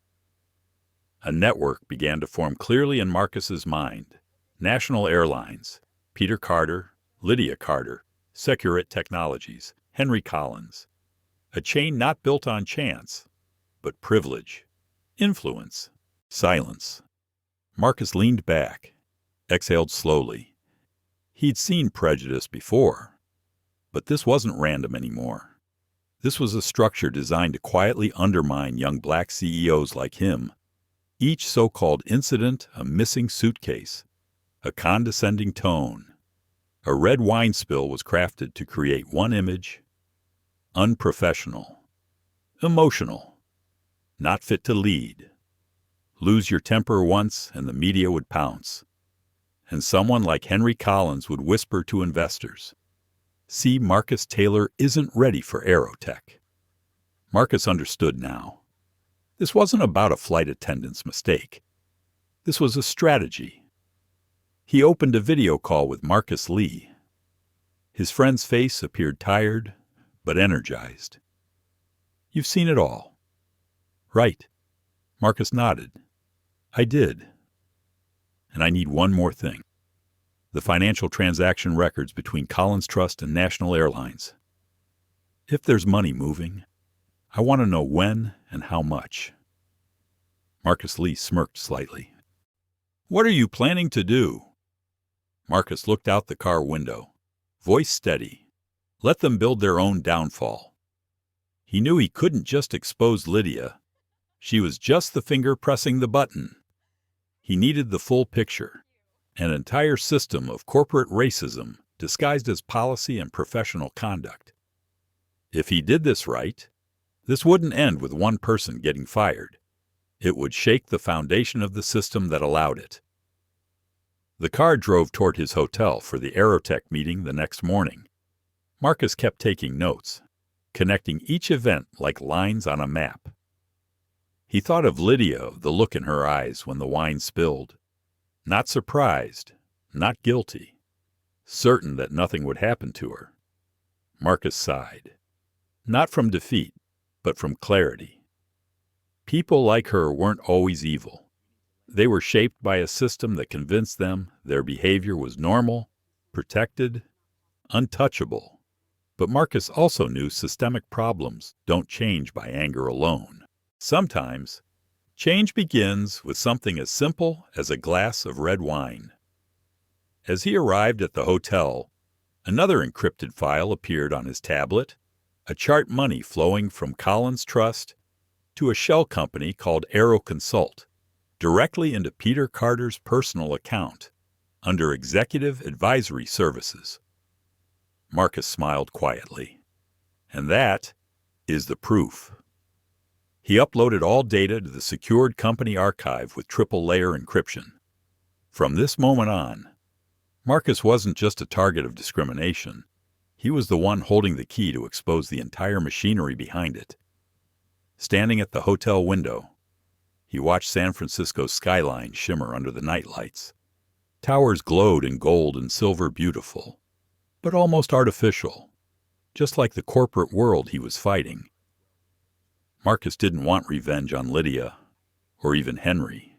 A network began to form clearly in Marcus's mind. National Airlines, Peter Carter, Lydia Carter, Securate Technologies, Henry Collins. A chain not built on chance, but privilege, influence, silence. Marcus leaned back, exhaled slowly. He'd seen prejudice before, but this wasn't random anymore. This was a structure designed to quietly undermine young black CEOs like him. Each so-called incident, a missing suitcase, a condescending tone. A red wine spill was crafted to create one image: unprofessional, emotional, not fit to lead. Lose your temper once and the media would pounce. And someone like Henry Collins would whisper to investors, "See, Marcus Taylor isn't ready for aerotech." Marcus understood now. This wasn't about a flight attendant's mistake. This was a strategy. He opened a video call with Marcus Lee. His friend's face appeared tired, but energized. "You've seen it all." "Right." Marcus nodded. "I did. And I need one more thing. The financial transaction records between Collins Trust and National Airlines. If there's money moving, I want to know when and how much." Marcus Lee smirked slightly. "What are you planning to do?" Marcus looked out the car window, voice steady. Let them build their own downfall. He knew he couldn't just expose Lydia. She was just the finger pressing the button. He needed the full picture, an entire system of corporate racism disguised as policy and professional conduct. If he did this right, this wouldn't end with one person getting fired. It would shake the foundation of the system that allowed it. The car drove toward his hotel for the aerotech meeting the next morning. Marcus kept taking notes, connecting each event like lines on a map. He thought of Lydia, the look in her eyes when the wine spilled. Not surprised, not guilty, certain that nothing would happen to her. Marcus sighed. Not from defeat, but from clarity. People like her weren't always evil. They were shaped by a system that convinced them their behavior was normal, protected, untouchable. But Marcus also knew systemic problems don't change by anger alone. Sometimes, change begins with something as simple as a glass of red wine. As he arrived at the hotel, another encrypted file appeared on his tablet, a chart money flowing from Collins Trust to a shell company called Aero Consult, directly into Peter Carter's personal account, under Executive Advisory Services. Marcus smiled quietly. And that is the proof. He uploaded all data to the secured company archive with triple-layer encryption. From this moment on, Marcus wasn't just a target of discrimination. He was the one holding the key to expose the entire machinery behind it. Standing at the hotel window, he watched San Francisco's skyline shimmer under the nightlights. Towers glowed in gold and silver, beautiful, but almost artificial, just like the corporate world he was fighting. Marcus didn't want revenge on Lydia, or even Henry.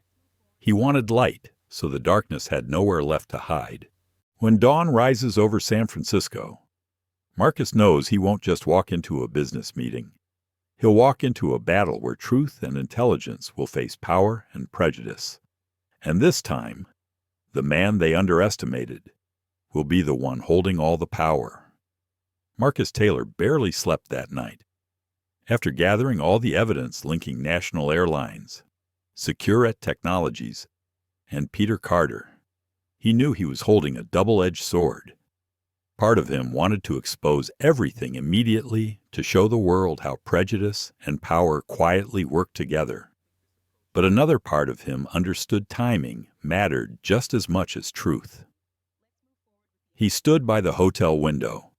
He wanted light, so the darkness had nowhere left to hide. When dawn rises over San Francisco, Marcus knows he won't just walk into a business meeting. He'll walk into a battle where truth and intelligence will face power and prejudice. And this time, the man they underestimated will be the one holding all the power. Marcus Taylor barely slept that night. After gathering all the evidence linking National Airlines, Secure Technologies, and Peter Carter, he knew he was holding a double-edged sword. Part of him wanted to expose everything immediately to show the world how prejudice and power quietly work together. But another part of him understood timing mattered just as much as truth. He stood by the hotel window,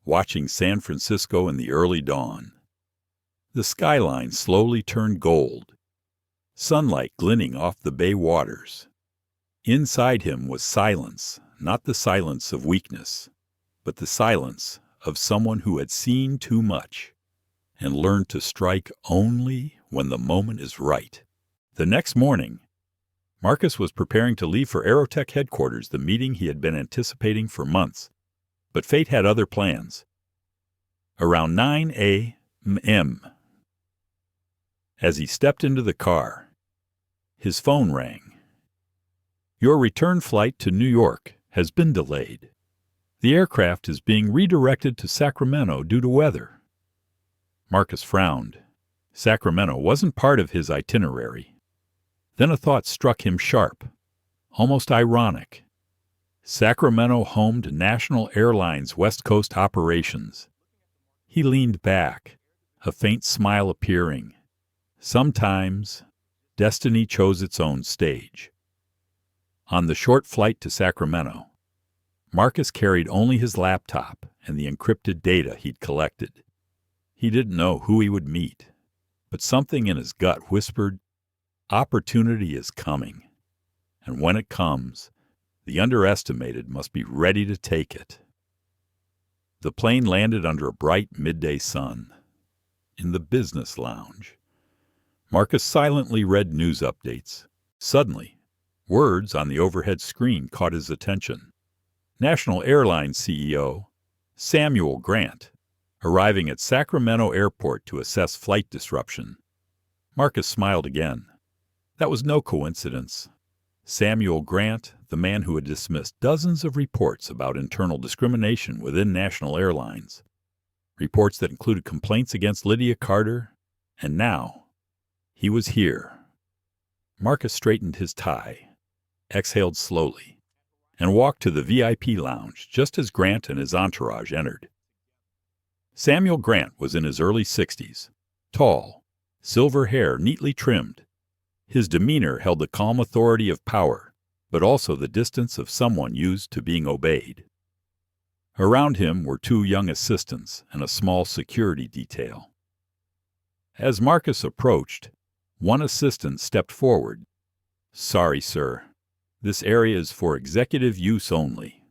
watching San Francisco in the early dawn. The skyline slowly turned gold, sunlight glinting off the bay waters. Inside him was silence, not the silence of weakness, but the silence of someone who had seen too much and learned to strike only when the moment is right. The next morning, Marcus was preparing to leave for Aerotech headquarters, the meeting he had been anticipating for months. But fate had other plans. Around 9 a.m., as he stepped into the car, his phone rang. "Your return flight to New York has been delayed. The aircraft is being redirected to Sacramento due to weather." Marcus frowned. Sacramento wasn't part of his itinerary. Then a thought struck him sharp, almost ironic. Sacramento homed National Airlines West Coast operations. He leaned back, a faint smile appearing. Sometimes, destiny chose its own stage. On the short flight to Sacramento, Marcus carried only his laptop and the encrypted data he'd collected. He didn't know who he would meet, but something in his gut whispered, opportunity is coming, and when it comes, the underestimated must be ready to take it. The plane landed under a bright midday sun. In the business lounge, Marcus silently read news updates. Suddenly, words on the overhead screen caught his attention. National Airlines CEO Samuel Grant, arriving at Sacramento Airport to assess flight disruption. Marcus smiled again. That was no coincidence. Samuel Grant, the man who had dismissed dozens of reports about internal discrimination within National Airlines, reports that included complaints against Lydia Carter, and now he was here. Marcus straightened his tie, exhaled slowly, and walked to the VIP lounge just as Grant and his entourage entered. Samuel Grant was in his early 60s, tall, silver hair neatly trimmed. His demeanor held the calm authority of power, but also the distance of someone used to being obeyed. Around him were two young assistants and a small security detail. As Marcus approached, one assistant stepped forward. "Sorry, sir. This area is for executive use only."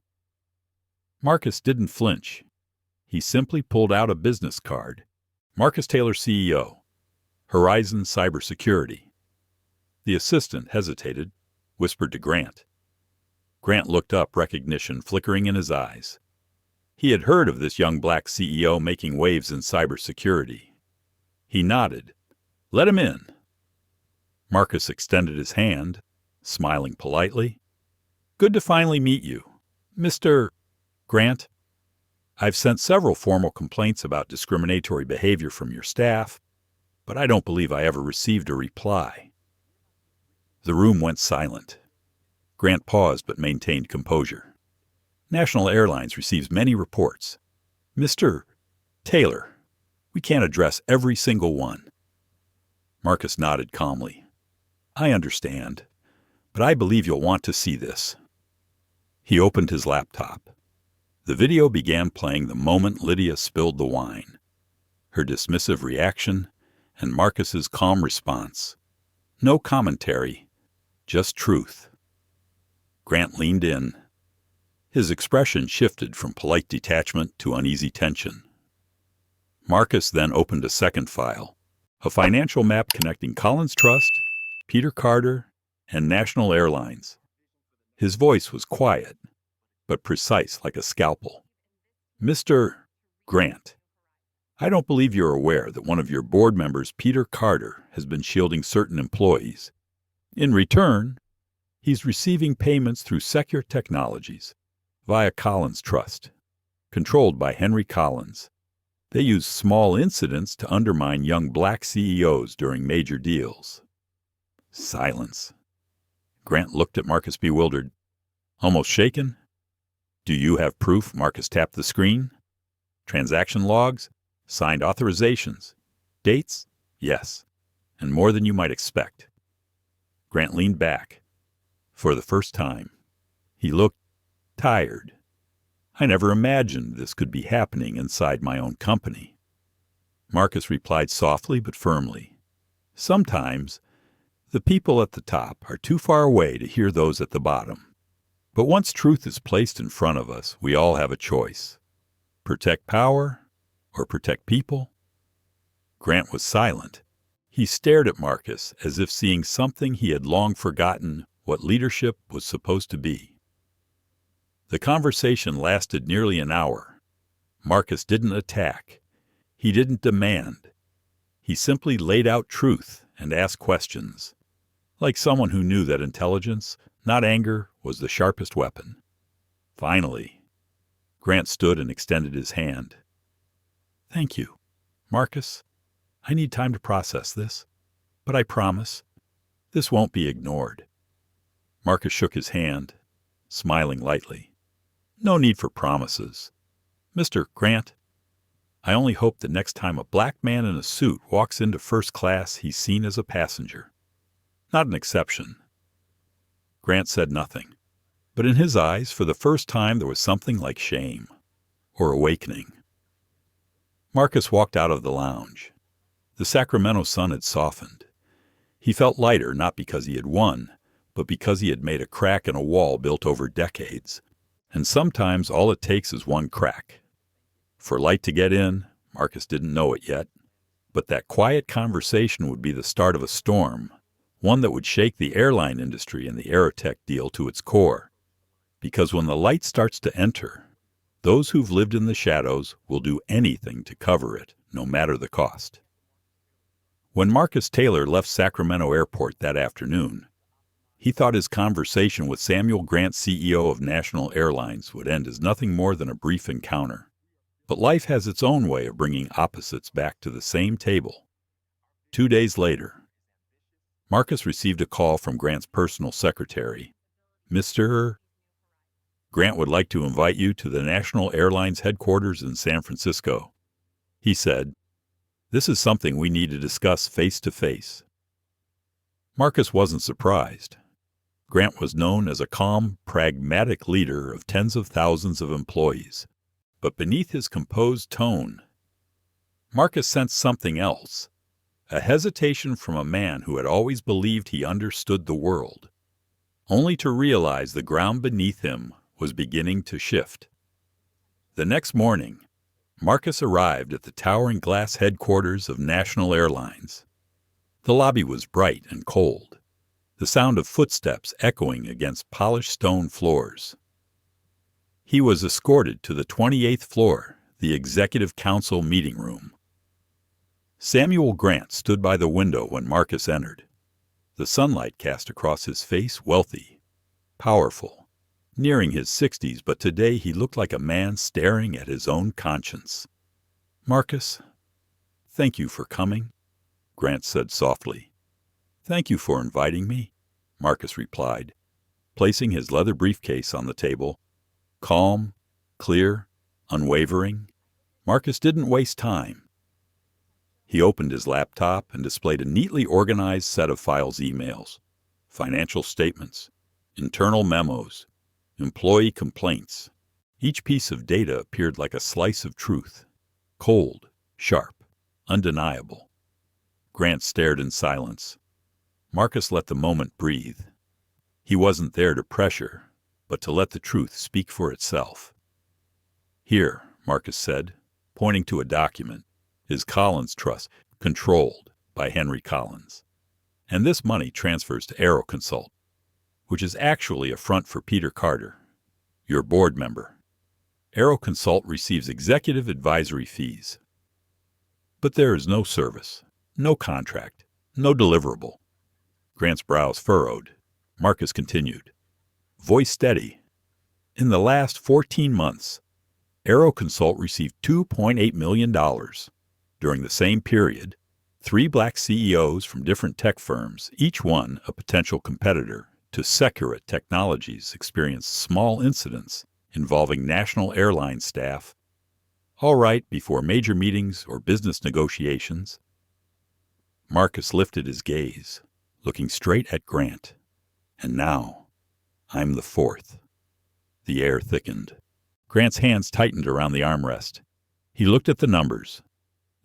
Marcus didn't flinch. He simply pulled out a business card. Marcus Taylor, CEO, Horizon Cybersecurity. The assistant hesitated, whispered to Grant. Grant looked up, recognition flickering in his eyes. He had heard of this young black CEO making waves in cybersecurity. He nodded. "Let him in." Marcus extended his hand, smiling politely. "Good to finally meet you, Mr. Grant. I've sent several formal complaints about discriminatory behavior from your staff, but I don't believe I ever received a reply." The room went silent. Grant paused but maintained composure. "National Airlines receives many reports. Mr. Taylor, we can't address every single one." Marcus nodded calmly. "I understand, but I believe you'll want to see this." He opened his laptop. The video began playing the moment Lydia spilled the wine. Her dismissive reaction and Marcus's calm response. No commentary, just truth. Grant leaned in. His expression shifted from polite detachment to uneasy tension. Marcus then opened a second file, a financial map connecting Collins Trust, Peter Carter, and National Airlines. His voice was quiet, but precise like a scalpel. Mr. Grant, I don't believe you're aware that one of your board members, Peter Carter, has been shielding certain employees. In return, he's receiving payments through Secure Technologies via Collins Trust, controlled by Henry Collins. They use small incidents to undermine young black CEOs during major deals. Silence. Grant looked at Marcus bewildered. Almost shaken? Do you have proof? Marcus tapped the screen. Transaction logs? Signed authorizations? Dates? Yes. And more than you might expect. Grant leaned back. For the first time. He looked tired. I never imagined this could be happening inside my own company. Marcus replied softly but firmly. Sometimes, the people at the top are too far away to hear those at the bottom. But once truth is placed in front of us, we all have a choice. Protect power or protect people? Grant was silent. He stared at Marcus as if seeing something he had long forgotten what leadership was supposed to be. The conversation lasted nearly an hour. Marcus didn't attack. He didn't demand. He simply laid out truth and asked questions, like someone who knew that intelligence, not anger, was the sharpest weapon. Finally, Grant stood and extended his hand. Thank you, Marcus. I need time to process this, but I promise this won't be ignored. Marcus shook his hand, smiling lightly. No need for promises. Mr. Grant, I only hope that next time a black man in a suit walks into first class, he's seen as a passenger, not an exception. Grant said nothing, but in his eyes, for the first time, there was something like shame or awakening. Marcus walked out of the lounge. The Sacramento sun had softened. He felt lighter not because he had won, but because he had made a crack in a wall built over decades. And sometimes all it takes is one crack. For light to get in, Marcus didn't know it yet, but that quiet conversation would be the start of a storm, one that would shake the airline industry and the Aerotech deal to its core. Because when the light starts to enter, those who've lived in the shadows will do anything to cover it, no matter the cost. When Marcus Taylor left Sacramento Airport that afternoon, he thought his conversation with Samuel Grant, CEO of National Airlines, would end as nothing more than a brief encounter. But life has its own way of bringing opposites back to the same table. 2 days later, Marcus received a call from Grant's personal secretary. Mr. Grant would like to invite you to the National Airlines headquarters in San Francisco. He said, this is something we need to discuss face to face. Marcus wasn't surprised. Grant was known as a calm, pragmatic leader of tens of thousands of employees. But beneath his composed tone, Marcus sensed something else, a hesitation from a man who had always believed he understood the world, only to realize the ground beneath him was beginning to shift. The next morning, Marcus arrived at the towering glass headquarters of National Airlines. The lobby was bright and cold, the sound of footsteps echoing against polished stone floors. He was escorted to the 28th floor, the Executive Council meeting room. Samuel Grant stood by the window when Marcus entered. The sunlight cast across his face, wealthy, powerful, nearing his 60s, but today he looked like a man staring at his own conscience. Marcus, thank you for coming, Grant said softly. Thank you for inviting me, Marcus replied, placing his leather briefcase on the table. Calm, clear, unwavering, Marcus didn't waste time. He opened his laptop and displayed a neatly organized set of files: emails, financial statements, internal memos, employee complaints, Each piece of data appeared like a slice of truth, cold, sharp, undeniable. Grant stared in silence. Marcus let the moment breathe. He wasn't there to pressure, but to let the truth speak for itself. "Here," Marcus said, pointing to a document, is Collins Trust, controlled by Henry Collins. And this money transfers to AeroConsult, which is actually a front for Peter Carter, your board member. AeroConsult receives executive advisory fees. But there is no service, no contract, no deliverable. Grant's brows furrowed. Marcus continued, voice steady. In the last 14 months, AeroConsult received $2.8 million. During the same period, 3 black CEOs from different tech firms, each one a potential competitor to Securit Technologies, experienced small incidents involving national airline staff, all right before major meetings or business negotiations. Marcus lifted his gaze, looking straight at Grant. And now, I'm the 4th. The air thickened. Grant's hands tightened around the armrest. He looked at the numbers,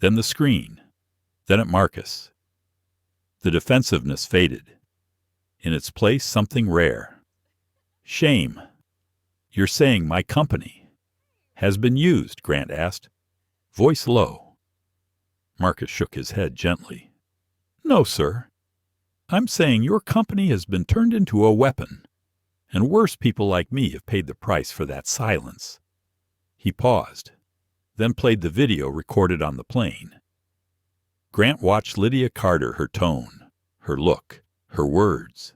then the screen, then at Marcus. The defensiveness faded. In its place, something rare. Shame. You're saying my company has been used, Grant asked, voice low. Marcus shook his head gently. No, sir. I'm saying your company has been turned into a weapon, and worse people like me have paid the price for that silence. He paused, then played the video recorded on the plane. Grant watched Lydia Carter, her tone, her look, her words.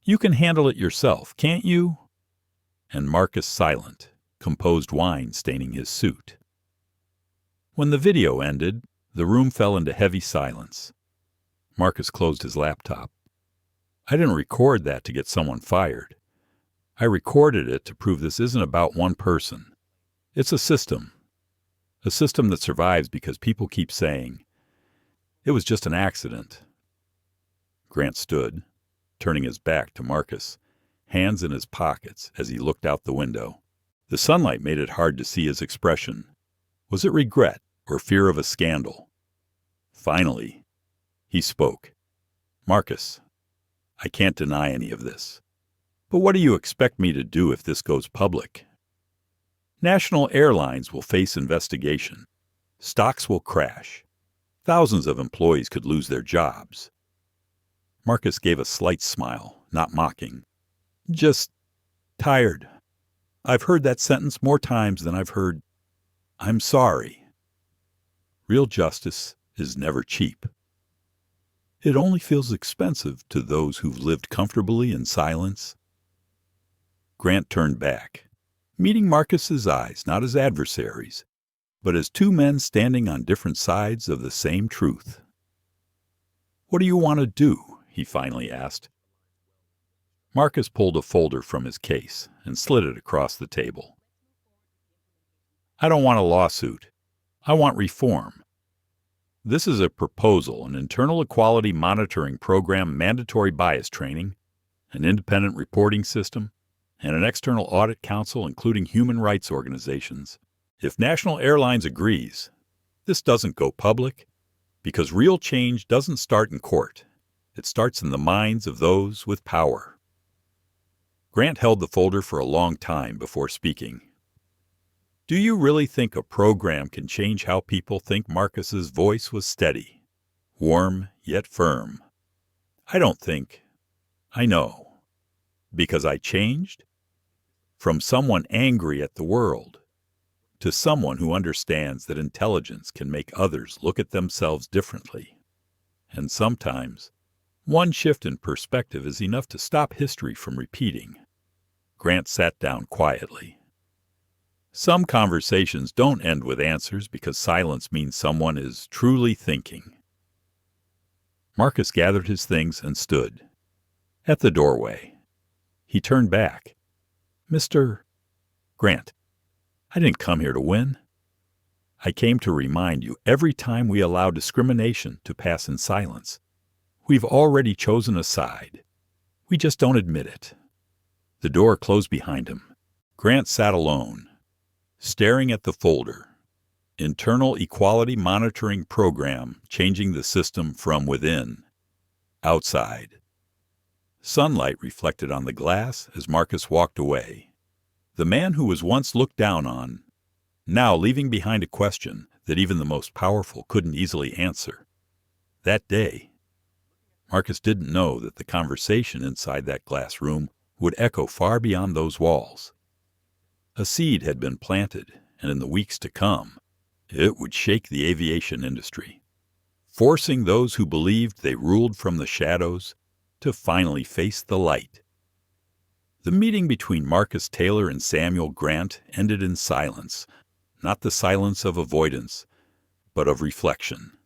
You can handle it yourself, can't you? And Marcus silent, composed wine staining his suit. When the video ended, the room fell into heavy silence. Marcus closed his laptop. I didn't record that to get someone fired. I recorded it to prove this isn't about one person. It's a system that survives because people keep saying, it was just an accident. Grant stood, turning his back to Marcus, hands in his pockets as he looked out the window. The sunlight made it hard to see his expression. Was it regret or fear of a scandal? Finally, he spoke. Marcus, I can't deny any of this. But what do you expect me to do if this goes public? National airlines will face investigation. Stocks will crash. Thousands of employees could lose their jobs. Marcus gave a slight smile, not mocking. Just tired. I've heard that sentence more times than I've heard, I'm sorry. Real justice is never cheap. It only feels expensive to those who've lived comfortably in silence. Grant turned back, meeting Marcus's eyes not as adversaries, but as 2 men standing on different sides of the same truth. What do you want to do? He finally asked. Marcus pulled a folder from his case and slid it across the table. I don't want a lawsuit. I want reform. This is a proposal, an internal equality monitoring program, mandatory bias training, an independent reporting system, and an external audit council including human rights organizations. If National Airlines agrees, this doesn't go public, because real change doesn't start in court. It starts in the minds of those with power. Grant held the folder for a long time before speaking. Do you really think a program can change how people think? Marcus's voice was steady, warm yet firm. I don't think. I know. Because I changed? From someone angry at the world to someone who understands that intelligence can make others look at themselves differently. And sometimes, one shift in perspective is enough to stop history from repeating. Grant sat down quietly. Some conversations don't end with answers because silence means someone is truly thinking. Marcus gathered his things and stood. At the doorway, he turned back. Mr. Grant, I didn't come here to win. I came to remind you every time we allow discrimination to pass in silence, we've already chosen a side. We just don't admit it. The door closed behind him. Grant sat alone, Staring at the folder. Internal Equality Monitoring Program changing the system from within. Outside. Sunlight reflected on the glass as Marcus walked away. The man who was once looked down on, now leaving behind a question that even the most powerful couldn't easily answer. That day, Marcus didn't know that the conversation inside that glass room would echo far beyond those walls. A seed had been planted, and in the weeks to come, it would shake the aviation industry, forcing those who believed they ruled from the shadows to finally face the light. The meeting between Marcus Taylor and Samuel Grant ended in silence, not the silence of avoidance, but of reflection.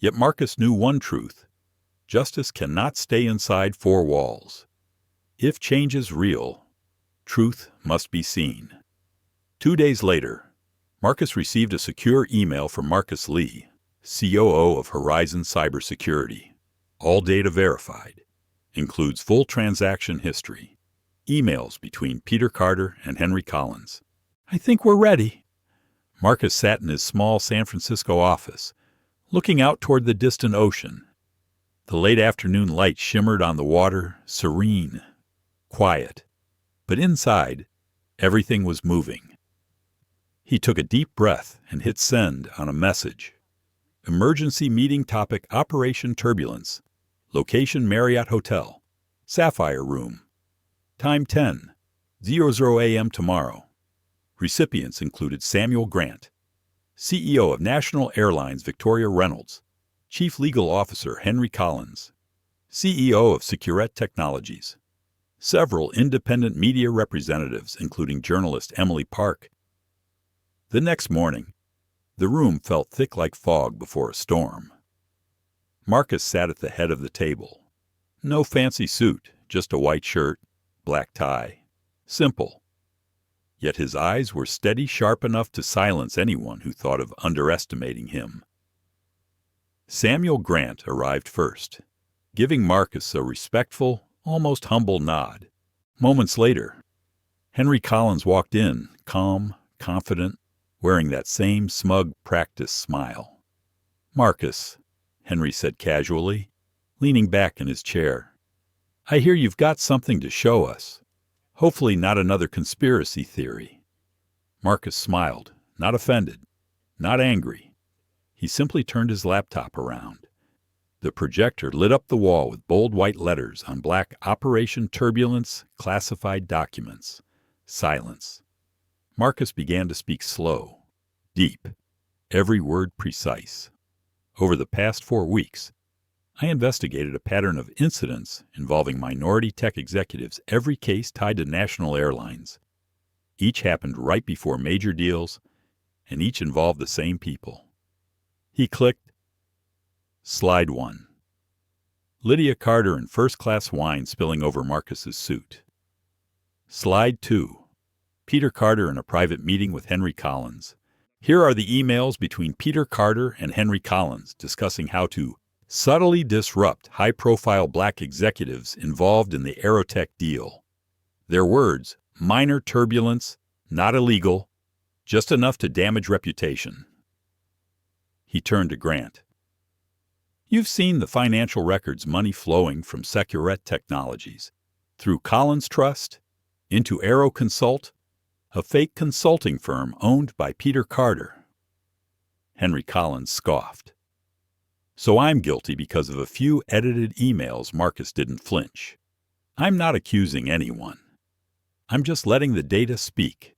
Yet Marcus knew one truth: justice cannot stay inside four walls. If change is real, truth must be seen. 2 days later, Marcus received a secure email from Marcus Lee, COO of Horizon Cybersecurity. All data verified. Includes full transaction history. Emails between Peter Carter and Henry Collins. "I think we're ready." Marcus sat in his small San Francisco office, looking out toward the distant ocean. The late afternoon light shimmered on the water, serene, quiet. But inside, everything was moving. He took a deep breath and hit send on a message. Emergency meeting topic: Operation Turbulence. Location: Marriott Hotel. Sapphire Room. Time 10:00 a.m. tomorrow. Recipients included Samuel Grant, CEO of National Airlines Victoria Reynolds, Chief Legal Officer Henry Collins, CEO of Securette Technologies, several independent media representatives including journalist Emily Park. The next morning, the room felt thick like fog before a storm. Marcus sat at the head of the table. No fancy suit, just a white shirt, black tie. Simple. Yet his eyes were steady, sharp enough to silence anyone who thought of underestimating him. Samuel Grant arrived first, giving Marcus a respectful, almost humble nod. Moments later, Henry Collins walked in, calm, confident, wearing that same smug practice smile. "Marcus," Henry said casually, leaning back in his chair, "I hear you've got something to show us. Hopefully not another conspiracy theory." Marcus smiled, not offended, not angry. He simply turned his laptop around. The projector lit up the wall with bold white letters on black: Operation Turbulence, Classified Documents. Silence. Marcus began to speak slow, deep, every word precise. "Over the past 4 weeks, I investigated a pattern of incidents involving minority tech executives, every case tied to national airlines. Each happened right before major deals, and each involved the same people." He clicked. Slide 1. Lydia Carter and first-class wine spilling over Marcus's suit. Slide 2. Peter Carter in a private meeting with Henry Collins. Here are the emails between Peter Carter and Henry Collins discussing how to subtly disrupt high-profile black executives involved in the Aerotech deal. Their words: minor turbulence, not illegal, just enough to damage reputation. He turned to Grant. "You've seen the financial records, money flowing from Securette Technologies, through Collins Trust, into Aero Consult, a fake consulting firm owned by Peter Carter." Henry Collins scoffed. "So I'm guilty because of a few edited emails." Marcus didn't flinch. "I'm not accusing anyone. I'm just letting the data speak."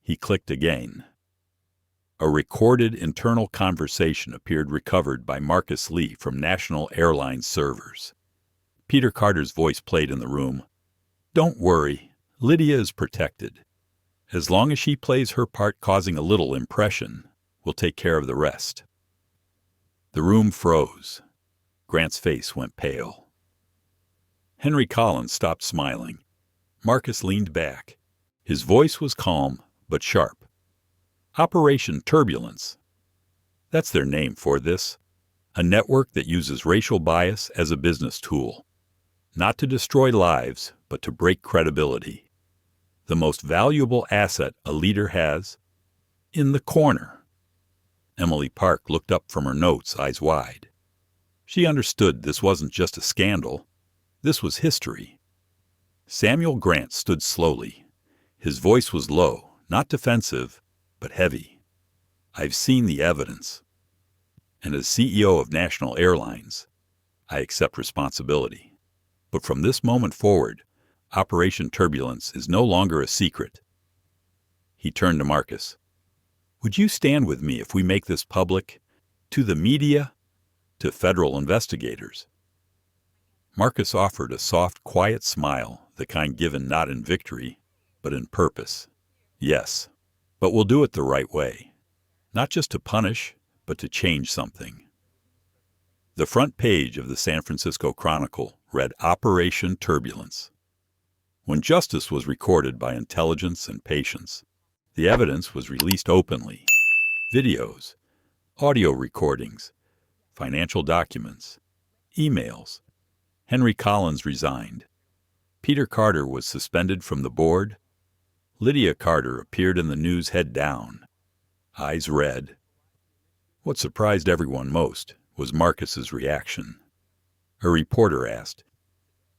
He clicked again. A recorded internal conversation appeared, recovered by Marcus Lee from National Airlines servers. Peter Carter's voice played in the room. "Don't worry, Lydia is protected. As long as she plays her part causing a little impression, we'll take care of the rest." The room froze. Grant's face went pale. Henry Collins stopped smiling. Marcus leaned back. His voice was calm, but sharp. "Operation Turbulence. That's their name for this. A network that uses racial bias as a business tool. Not to destroy lives, but to break credibility. the most valuable asset a leader has? In the corner. Emily Park looked up from her notes, eyes wide. She understood this wasn't just a scandal. This was history. Samuel Grant stood slowly. His voice was low, not defensive, but heavy. I've seen the evidence. And as CEO of National Airlines, I accept responsibility. But from this moment forward, Operation Turbulence is no longer a secret. He turned to Marcus. Would you stand with me if we make this public? To the media? To federal investigators? Marcus offered a soft, quiet smile, the kind given not in victory, but in purpose. Yes, but we'll do it the right way. Not just to punish, but to change something. The front page of the San Francisco Chronicle read Operation Turbulence. When justice was recorded by intelligence and patience, the evidence was released openly. Videos, audio recordings, financial documents, emails. Henry Collins resigned. Peter Carter was suspended from the board. Lydia Carter appeared in the news head down, eyes red. What surprised everyone most was Marcus's reaction. A reporter asked,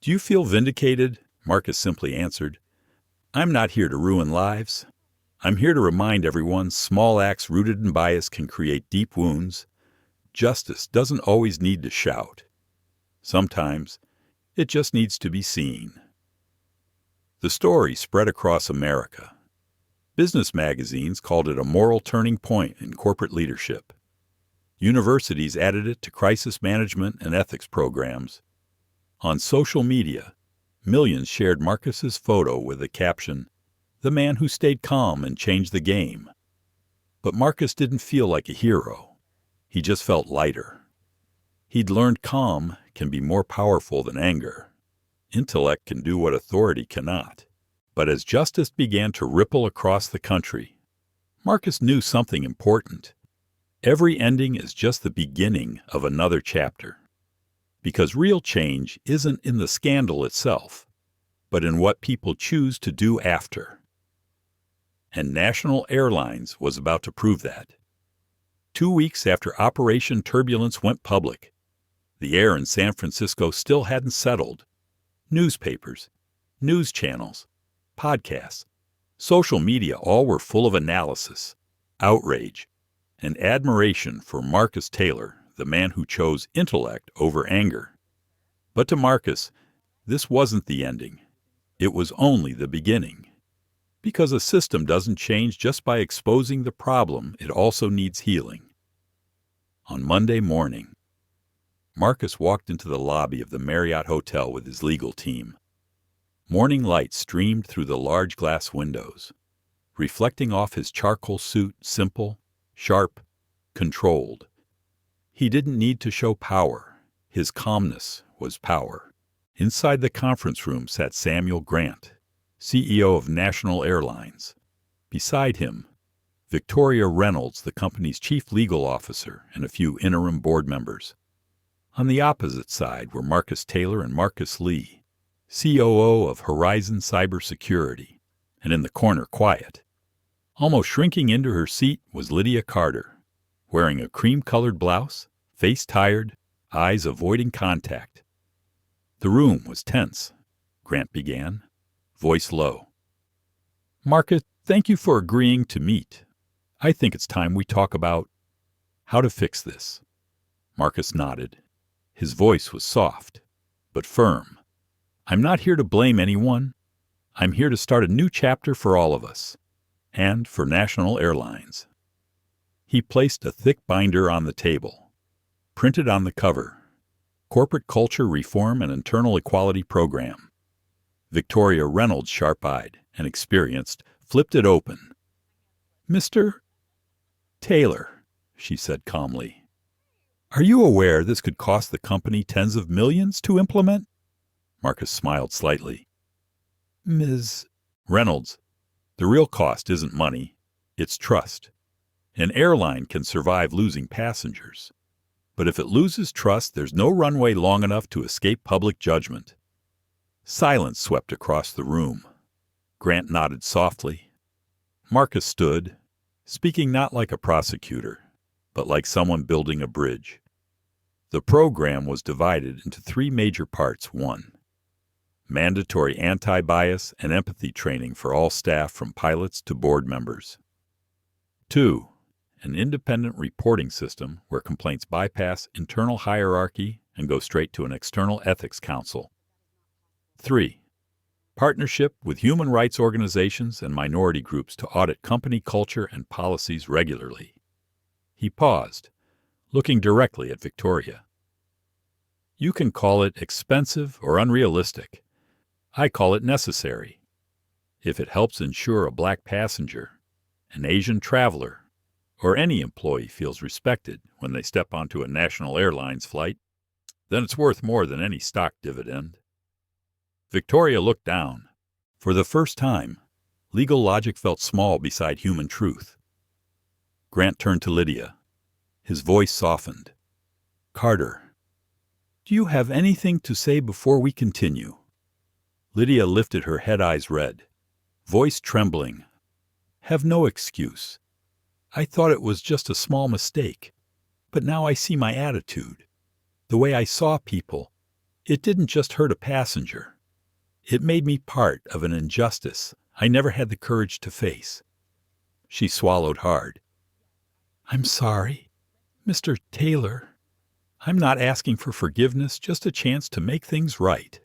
"Do you feel vindicated?" Marcus simply answered, "I'm not here to ruin lives. I'm here to remind everyone small acts rooted in bias can create deep wounds. Justice doesn't always need to shout. Sometimes it just needs to be seen." The story spread across America. Business magazines called it a moral turning point in corporate leadership. Universities added it to crisis management and ethics programs. On social media, millions shared Marcus's photo with the caption, "The man who stayed calm and changed the game." But Marcus didn't feel like a hero. He just felt lighter. He'd learned calm can be more powerful than anger. Intellect can do what authority cannot. But as justice began to ripple across the country, Marcus knew something important. Every ending is just the beginning of another chapter. Because real change isn't in the scandal itself, but in what people choose to do after. And National Airlines was about to prove that. 2 weeks after Operation Turbulence went public, the air in San Francisco still hadn't settled. Newspapers, news channels, podcasts, social media all were full of analysis, outrage, and admiration for Marcus Taylor, the man who chose intellect over anger. But to Marcus, this wasn't the ending. It was only the beginning. Because a system doesn't change just by exposing the problem, it also needs healing. On Monday morning, Marcus walked into the lobby of the Marriott Hotel with his legal team. Morning light streamed through the large glass windows, reflecting off his charcoal suit, simple, sharp, controlled. He didn't need to show power. His calmness was power. Inside the conference room sat Samuel Grant, CEO of National Airlines. Beside him, Victoria Reynolds, the company's chief legal officer, and a few interim board members. On the opposite side were Marcus Taylor and Marcus Lee, COO of Horizon Cybersecurity, and in the corner, quiet, almost shrinking into her seat, was Lydia Carter, wearing a cream-colored blouse, face tired, eyes avoiding contact. The room was tense. Grant began, voice low. "Marcus, thank you for agreeing to meet. I think it's time we talk about how to fix this." Marcus nodded. His voice was soft, but firm. "I'm not here to blame anyone. I'm here to start a new chapter for all of us, and for National Airlines." He placed a thick binder on the table. Printed on the cover, Corporate Culture Reform and Internal Equality Program. Victoria Reynolds, sharp-eyed and experienced, flipped it open. "Mr. Taylor," she said calmly, "are you aware this could cost the company tens of millions to implement?" Marcus smiled slightly. "Ms. Reynolds, the real cost isn't money, it's trust. An airline can survive losing passengers. But if it loses trust, there's no runway long enough to escape public judgment." Silence swept across the room. Grant nodded softly. Marcus stood, speaking not like a prosecutor, but like someone building a bridge. The program was divided into 3 major parts. 1. Mandatory anti-bias and empathy training for all staff from pilots to board members. 2. An independent reporting system where complaints bypass internal hierarchy and go straight to an external ethics council. 3. Partnership with human rights organizations and minority groups to audit company culture and policies regularly. He paused, looking directly at Victoria. You can call it expensive or unrealistic. I call it necessary. If it helps ensure a black passenger, an Asian traveler, or any employee feels respected when they step onto a national airlines flight, then it's worth more than any stock dividend. Victoria looked down. For the first time, legal logic felt small beside human truth. Grant turned to Lydia. His voice softened. Carter, do you have anything to say before we continue? Lydia lifted her head, eyes red, voice trembling. Have no excuse. I thought it was just a small mistake, but now I see my attitude. The way I saw people, it didn't just hurt a passenger. It made me part of an injustice I never had the courage to face. She swallowed hard. I'm sorry, Mr. Taylor. I'm not asking for forgiveness, just a chance to make things right.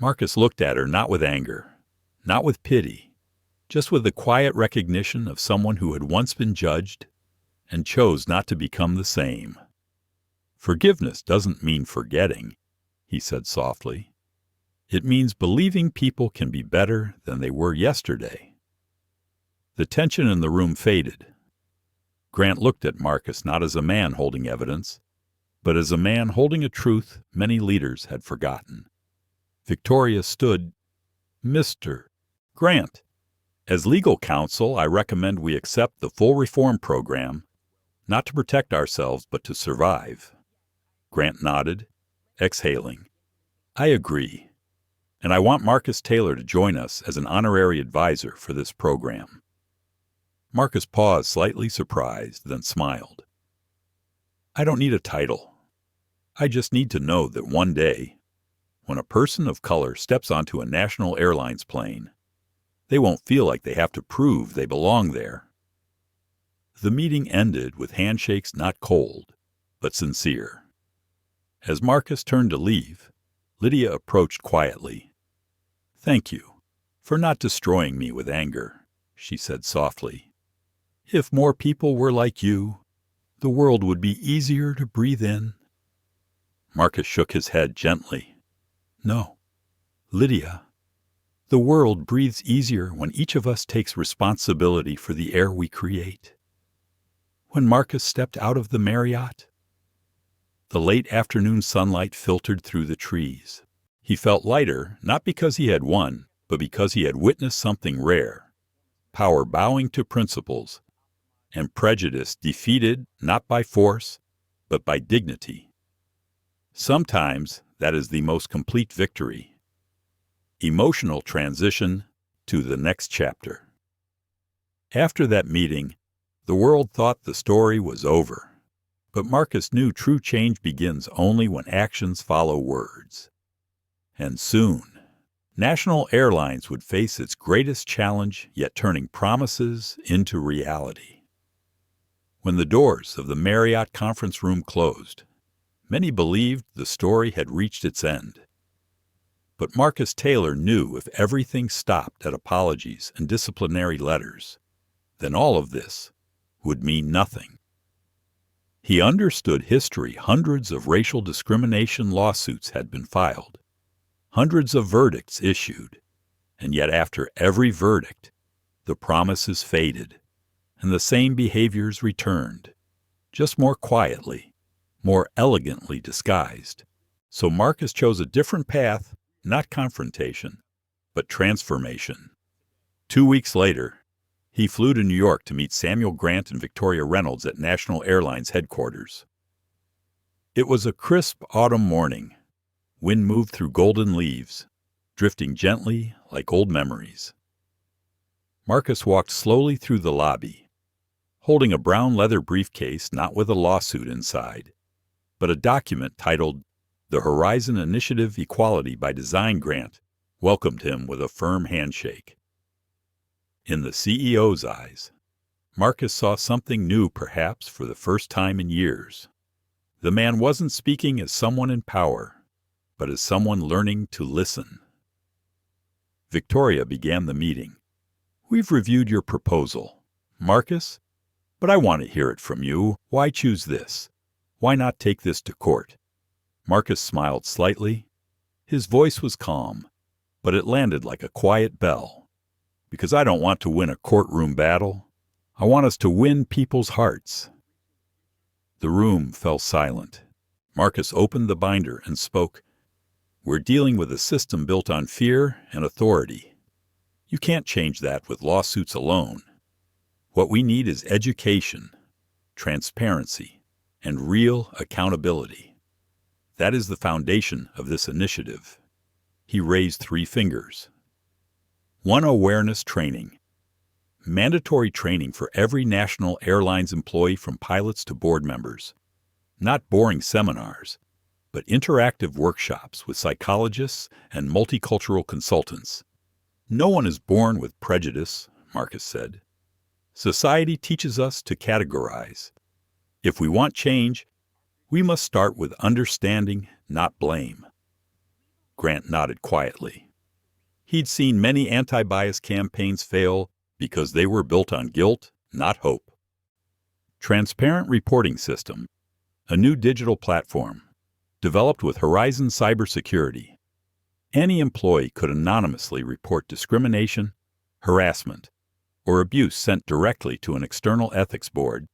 Marcus looked at her not with anger, not with pity, just with the quiet recognition of someone who had once been judged and chose not to become the same. Forgiveness doesn't mean forgetting, he said softly. It means believing people can be better than they were yesterday. The tension in the room faded. Grant looked at Marcus not as a man holding evidence, but as a man holding a truth many leaders had forgotten. Victoria stood. Mr. Grant, as legal counsel, I recommend we accept the full reform program, not to protect ourselves, but to survive. Grant nodded, exhaling. I agree. And I want Marcus Taylor to join us as an honorary advisor for this program. Marcus paused, slightly surprised, then smiled. I don't need a title. I just need to know that one day, when a person of color steps onto a national airlines plane, they won't feel like they have to prove they belong there. The meeting ended with handshakes not cold, but sincere. As Marcus turned to leave, Lydia approached quietly. Thank you for not destroying me with anger, she said softly. If more people were like you, the world would be easier to breathe in. Marcus shook his head gently. No, Lydia, the world breathes easier when each of us takes responsibility for the air we create. When Marcus stepped out of the Marriott, the late afternoon sunlight filtered through the trees. He felt lighter, not because he had won, but because he had witnessed something rare. Power bowing to principles, and prejudice defeated not by force, but by dignity. Sometimes that is the most complete victory. Emotional transition to the next chapter. After that meeting, the world thought the story was over. But Marcus knew true change begins only when actions follow words. And soon, national airlines would face its greatest challenge, yet turning promises into reality. When the doors of the Marriott conference room closed, many believed the story had reached its end. But Marcus Taylor knew if everything stopped at apologies and disciplinary letters, then all of this would mean nothing. He understood history. Hundreds of racial discrimination lawsuits had been filed, hundreds of verdicts issued, and yet after every verdict, the promises faded, and the same behaviors returned, just more quietly, more elegantly disguised. So Marcus chose a different path, not confrontation, but transformation. 2 weeks later, he flew to New York to meet Samuel Grant and Victoria Reynolds at National Airlines headquarters. It was a crisp autumn morning. Wind moved through golden leaves. drifting gently like old memories. Marcus walked slowly through the lobby, holding a brown leather briefcase not with a lawsuit inside, but a document titled The Horizon Initiative Equality by Design Grant welcomed him with a firm handshake. In the CEO's eyes, Marcus saw something new perhaps for the first time in years. The man wasn't speaking as someone in power, but as someone learning to listen. Victoria began the meeting. "We've reviewed your proposal, Marcus, but I want to hear it from you. Why choose this? Why not take this to court?" Marcus smiled slightly. His voice was calm, but it landed like a quiet bell. "Because I don't want to win a courtroom battle. I want us to win people's hearts." The room fell silent. Marcus opened the binder and spoke. "We're dealing with a system built on fear and authority. You can't change that with lawsuits alone. What we need is education, transparency, and real accountability. That is the foundation of this initiative." He raised 3 fingers. 1. Awareness training. Mandatory training for every national airlines employee from pilots to board members. Not boring seminars, but interactive workshops with psychologists and multicultural consultants. "No one is born with prejudice," Marcus said. "Society teaches us to categorize. If we want change, we must start with understanding, not blame." Grant nodded quietly. He'd seen many anti-bias campaigns fail because they were built on guilt, not hope. Transparent Reporting System, a new digital platform, developed with Horizon Cybersecurity. Any employee could anonymously report discrimination, harassment, or abuse sent directly to an external ethics board,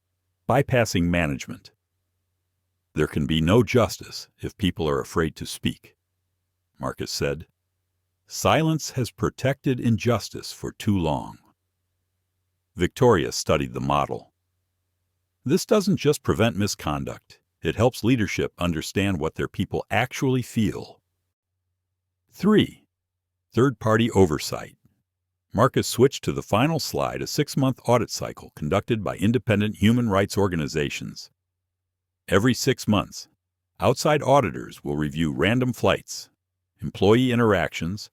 bypassing management. "There can be no justice if people are afraid to speak," Marcus said. "Silence has protected injustice for too long." Victoria studied the model. "This doesn't just prevent misconduct. It helps leadership understand what their people actually feel." 3. Third-party oversight. Marcus switched to the final slide, a 6-month audit cycle conducted by independent human rights organizations. Every 6 months, outside auditors will review random flights, employee interactions,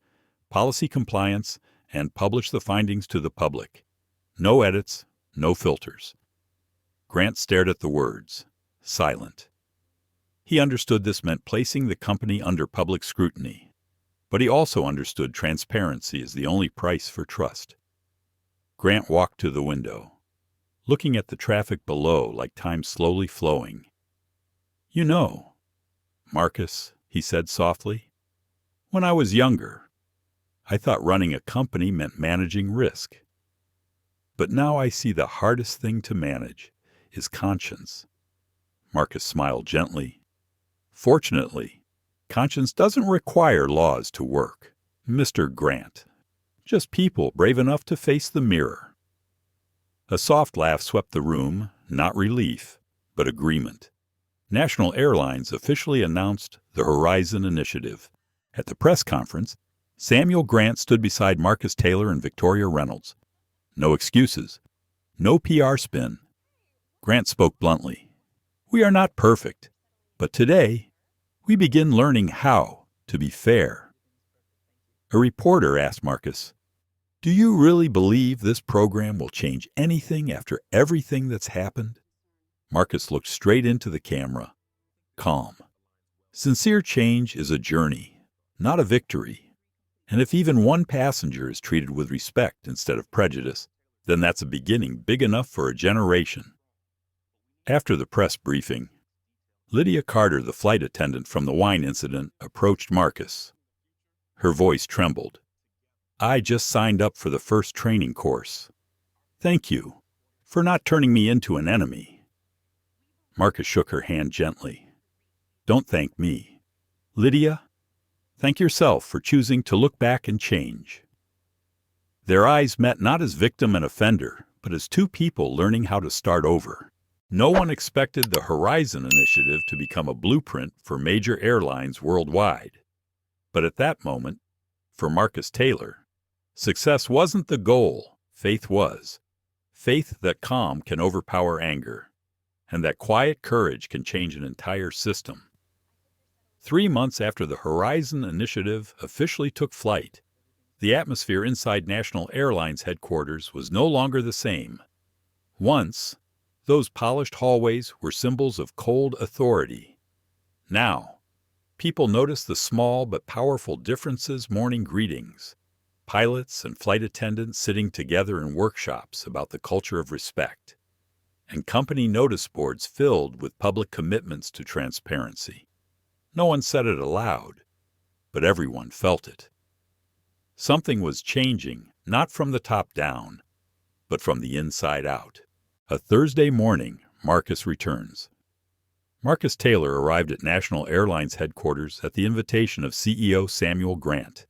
policy compliance, and publish the findings to the public. No edits, no filters. Grant stared at the words, silent. He understood this meant placing the company under public scrutiny, but he also understood transparency is the only price for trust. Grant walked to the window, looking at the traffic below like time slowly flowing. "You know, Marcus," he said softly, "when I was younger, I thought running a company meant managing risk. But now I see the hardest thing to manage is conscience." Marcus smiled gently. "Fortunately, conscience doesn't require laws to work, Mr. Grant. Just people brave enough to face the mirror." A soft laugh swept the room, not relief, but agreement. National Airlines officially announced the Horizon Initiative. At the press conference, Samuel Grant stood beside Marcus Taylor and Victoria Reynolds. No excuses. No PR spin. Grant spoke bluntly. "We are not perfect, but today we begin learning how to be fair." A reporter asked Marcus, "Do you really believe this program will change anything after everything that's happened?" Marcus looked straight into the camera, calm. "Sincere change is a journey, not a victory. And if even one passenger is treated with respect instead of prejudice, then that's a beginning big enough for a generation." After the press briefing, Lydia Carter, the flight attendant from the wine incident, approached Marcus. Her voice trembled. "I just signed up for the first training course. Thank you for not turning me into an enemy." Marcus shook her hand gently. "Don't thank me. Lydia, thank yourself for choosing to look back and change." Their eyes met not as victim and offender, but as 2 people learning how to start over. No one expected the Horizon Initiative to become a blueprint for major airlines worldwide. But at that moment, For Marcus Taylor, success wasn't the goal, faith was. Faith that calm can overpower anger, and that quiet courage can change an entire system. 3 months after the Horizon Initiative officially took flight, the atmosphere inside National Airlines headquarters was no longer the same. Once, those polished hallways were symbols of cold authority. Now, people noticed the small but powerful differences: morning greetings, pilots and flight attendants sitting together in workshops about the culture of respect, and company notice boards filled with public commitments to transparency. No one said it aloud, but everyone felt it. Something was changing, not from the top down, but from the inside out. A Thursday morning, Marcus returns. Marcus Taylor arrived at National Airlines headquarters at the invitation of CEO Samuel Grant.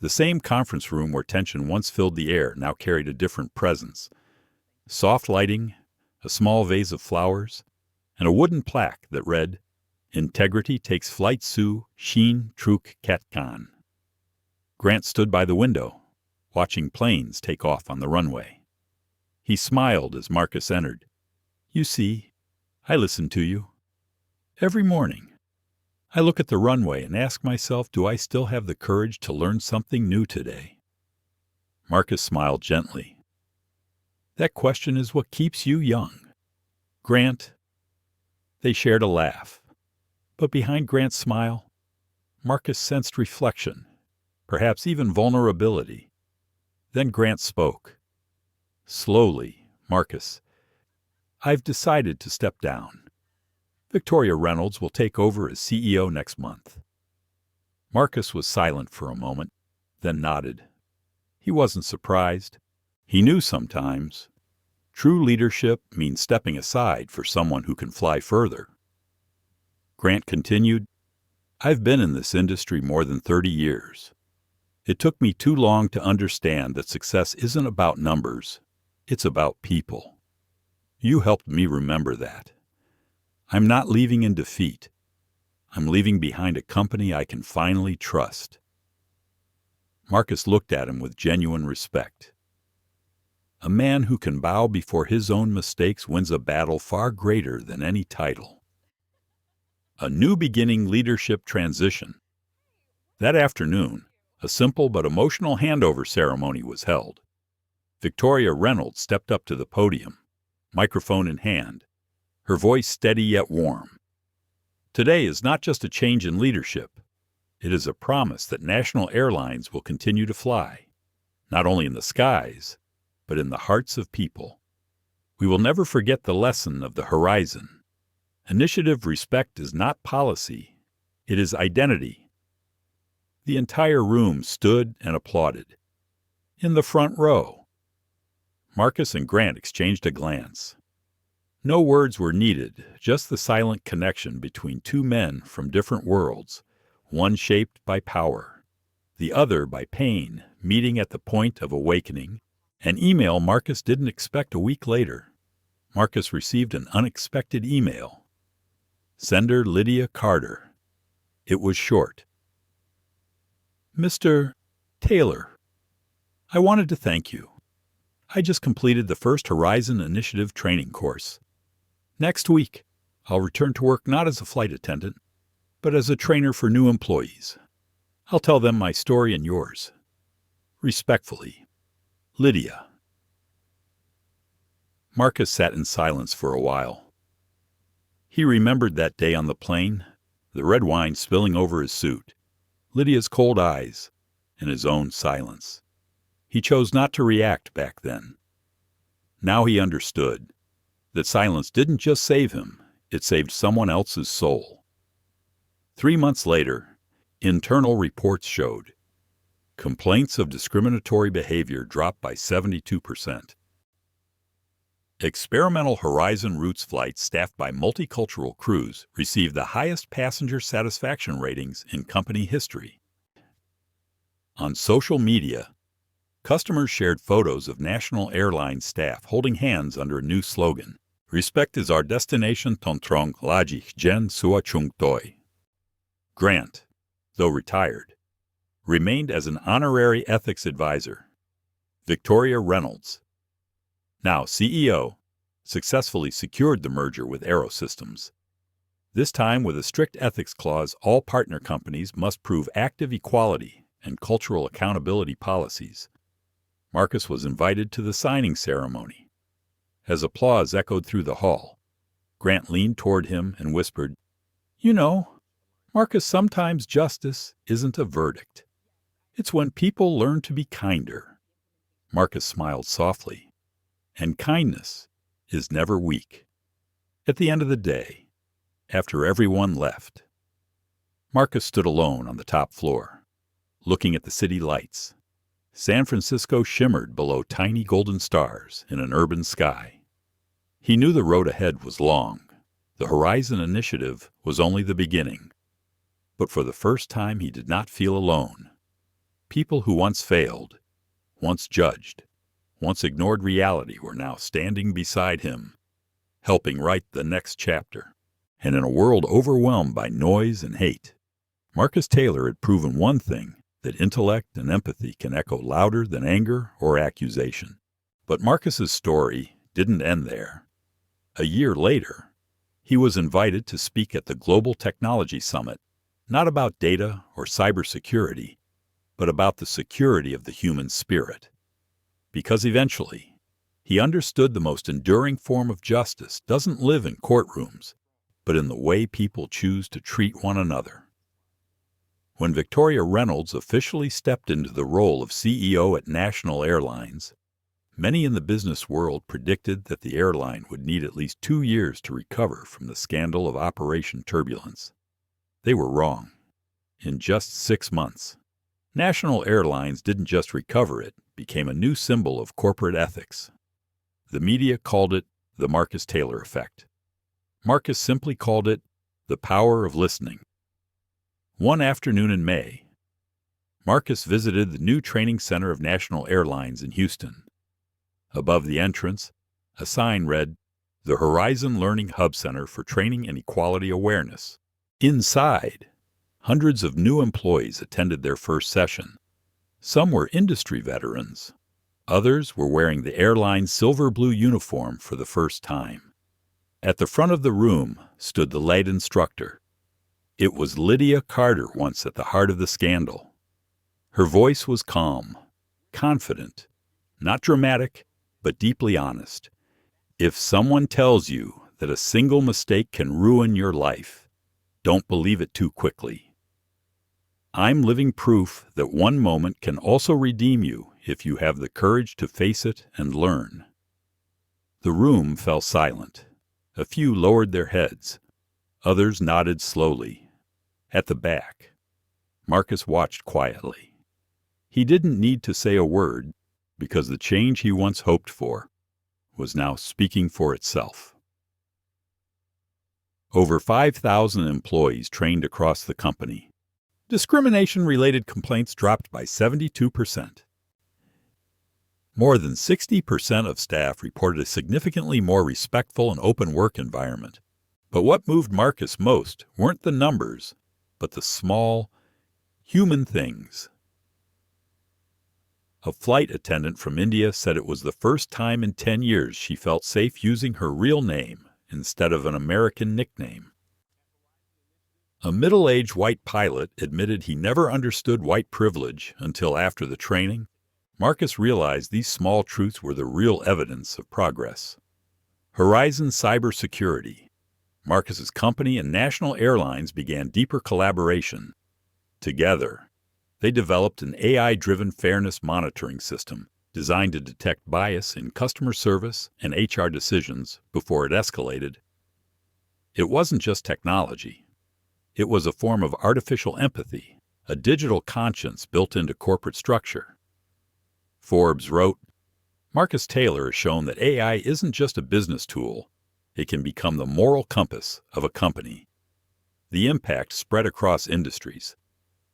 The same conference room where tension once filled the air now carried a different presence. Soft lighting, a small vase of flowers, and a wooden plaque that read, "Integrity takes flight su Shin Truk Katkan." Grant stood by the window, watching planes take off on the runway. He smiled as Marcus entered. "You see, I listen to you. Every morning, I look at the runway and ask myself, do I still have the courage to learn something new today?" Marcus smiled gently. "That question is what keeps you young, Grant." They shared a laugh. But behind Grant's smile, Marcus sensed reflection, perhaps even vulnerability. Then Grant spoke. "Slowly, Marcus, I've decided to step down. Victoria Reynolds will take over as CEO next month." Marcus was silent for a moment, then nodded. He wasn't surprised. He knew sometimes true leadership means stepping aside for someone who can fly further. Grant continued, "I've been in this industry more than 30 years. It took me too long to understand that success isn't about numbers, it's about people. You helped me remember that. I'm not leaving in defeat. I'm leaving behind a company I can finally trust." Marcus looked at him with genuine respect. A man who can bow before his own mistakes wins a battle far greater than any title. A new beginning leadership transition. That afternoon, a simple but emotional handover ceremony was held. Victoria Reynolds stepped up to the podium, microphone in hand, her voice steady yet warm. Today is not just a change in leadership. It is a promise that National Airlines will continue to fly, not only in the skies, but in the hearts of people. We will never forget the lesson of the Horizon. Initiative respect is not policy, it is identity. The entire room stood and applauded. In the front row, Marcus and Grant exchanged a glance. No words were needed, just the silent connection between two men from different worlds, one shaped by power, the other by pain, meeting at the point of awakening. An email Marcus didn't expect a week later. Marcus received an unexpected email. Sender Lydia Carter. It was short. "Mr. Taylor, I wanted to thank you. I just completed the first Horizon Initiative training course. Next week, I'll return to work not as a flight attendant, but as a trainer for new employees. I'll tell them my story and yours. Respectfully, Lydia." Marcus sat in silence for a while. He remembered that day on the plane, the red wine spilling over his suit, Lydia's cold eyes, and his own silence. He chose not to react back then. Now he understood that silence didn't just save him, it saved someone else's soul. 3 months later, internal reports showed complaints of discriminatory behavior dropped by 72%. Experimental Horizon routes flights staffed by multicultural crews received the highest passenger satisfaction ratings in company history. On social media, customers shared photos of National Airlines staff holding hands under a new slogan, "Respect is our destination tontrong lajik gen sua chung toi." Grant, though retired, remained as an honorary ethics advisor. Victoria Reynolds, now CEO, successfully secured the merger with Aero Systems. This time with a strict ethics clause, all partner companies must prove active equality and cultural accountability policies. Marcus was invited to the signing ceremony. As applause echoed through the hall, Grant leaned toward him and whispered, "You know, Marcus, sometimes justice isn't a verdict. It's when people learn to be kinder." Marcus smiled softly. "And kindness is never weak." At the end of the day, after everyone left, Marcus stood alone on the top floor, looking at the city lights. San Francisco shimmered below tiny golden stars in an urban sky. He knew the road ahead was long. The Horizon Initiative was only the beginning. But for the first time, he did not feel alone. People who once failed, once judged, once ignored reality were now standing beside him, helping write the next chapter. And in a world overwhelmed by noise and hate, Marcus Taylor had proven one thing, that intellect and empathy can echo louder than anger or accusation. But Marcus's story didn't end there. A year later, he was invited to speak at the Global Technology Summit, not about data or cybersecurity, but about the security of the human spirit. Because eventually, he understood the most enduring form of justice doesn't live in courtrooms, but in the way people choose to treat one another. When Victoria Reynolds officially stepped into the role of CEO at National Airlines, many in the business world predicted that the airline would need at least 2 years to recover from the scandal of Operation Turbulence. They were wrong. In just 6 months, National Airlines didn't just recover, it became a new symbol of corporate ethics. The media called it the Marcus Taylor effect. Marcus simply called it the power of listening. One afternoon in May, Marcus visited the new training center of National Airlines in Houston. Above the entrance, a sign read, "The Horizon Learning Hub Center for Training and Equality Awareness." Inside, hundreds of new employees attended their first session. Some were industry veterans. Others were wearing the airline's silver-blue uniform for the first time. At the front of the room stood the lead instructor. It was Lydia Carter, once at the heart of the scandal. Her voice was calm, confident, not dramatic, but deeply honest. If someone tells you that a single mistake can ruin your life, don't believe it too quickly. I'm living proof that one moment can also redeem you if you have the courage to face it and learn. The room fell silent. A few lowered their heads. Others nodded slowly. At the back, Marcus watched quietly. He didn't need to say a word, because the change he once hoped for was now speaking for itself. Over 5,000 employees trained across the company. Discrimination-related complaints dropped by 72%. More than 60% of staff reported a significantly more respectful and open work environment. But what moved Marcus most weren't the numbers, but the small, human things. A flight attendant from India said it was the first time in 10 years she felt safe using her real name instead of an American nickname. A middle-aged white pilot admitted he never understood white privilege until after the training. Marcus realized these small truths were the real evidence of progress. Horizon Cybersecurity. Marcus's company and National Airlines began deeper collaboration. Together, they developed an AI-driven fairness monitoring system designed to detect bias in customer service and HR decisions before it escalated. It wasn't just technology. It was a form of artificial empathy, a digital conscience built into corporate structure. Forbes wrote, Marcus Taylor has shown that AI isn't just a business tool. It can become the moral compass of a company. The impact spread across industries.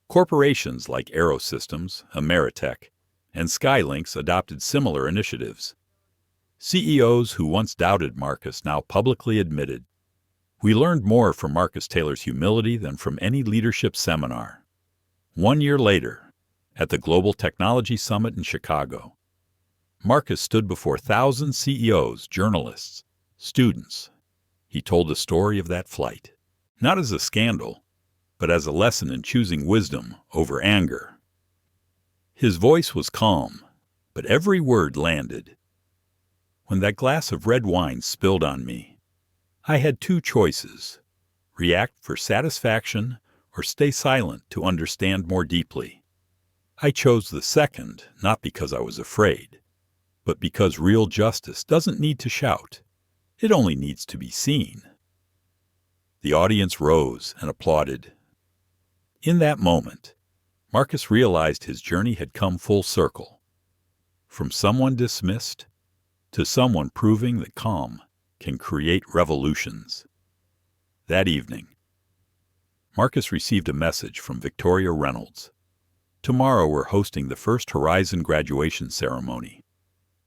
Corporations like Aero Systems, Ameritech, and Skylinks adopted similar initiatives. CEOs who once doubted Marcus now publicly admitted, "We learned more from Marcus Taylor's humility than from any leadership seminar." 1 year later, At the Global Technology Summit in Chicago, Marcus stood before thousands of CEOs, journalists, students. He told the story of that flight, not as a scandal, but as a lesson in choosing wisdom over anger. His voice was calm, but every word landed. When that glass of red wine spilled on me, I had two choices: react for satisfaction or stay silent to understand more deeply. I chose the second, not because I was afraid, but because real justice doesn't need to shout. It only needs to be seen. The audience rose and applauded. In that moment, Marcus realized his journey had come full circle. From someone dismissed to someone proving that calm can create revolutions. That evening, Marcus received a message from Victoria Reynolds. Tomorrow we're hosting the first Horizon graduation ceremony.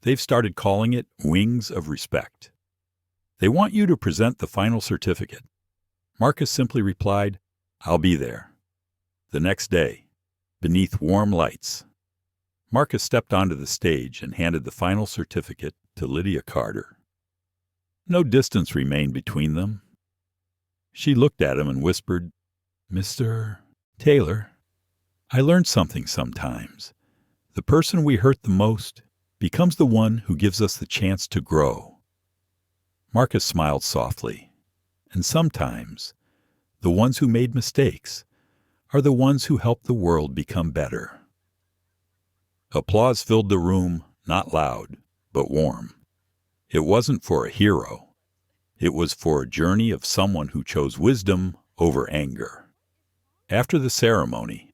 They've started calling it Wings of Respect. They want you to present the final certificate. Marcus simply replied, "I'll be there." The next day, beneath warm lights, Marcus stepped onto the stage and handed the final certificate to Lydia Carter. No distance remained between them. She looked at him and whispered, "Mr. Taylor, I learned something sometimes. The person we hurt the most becomes the one who gives us the chance to grow." Marcus smiled softly. And sometimes, the ones who made mistakes are the ones who help the world become better. Applause filled the room, not loud, but warm. It wasn't for a hero. It was for a journey of someone who chose wisdom over anger. After the ceremony,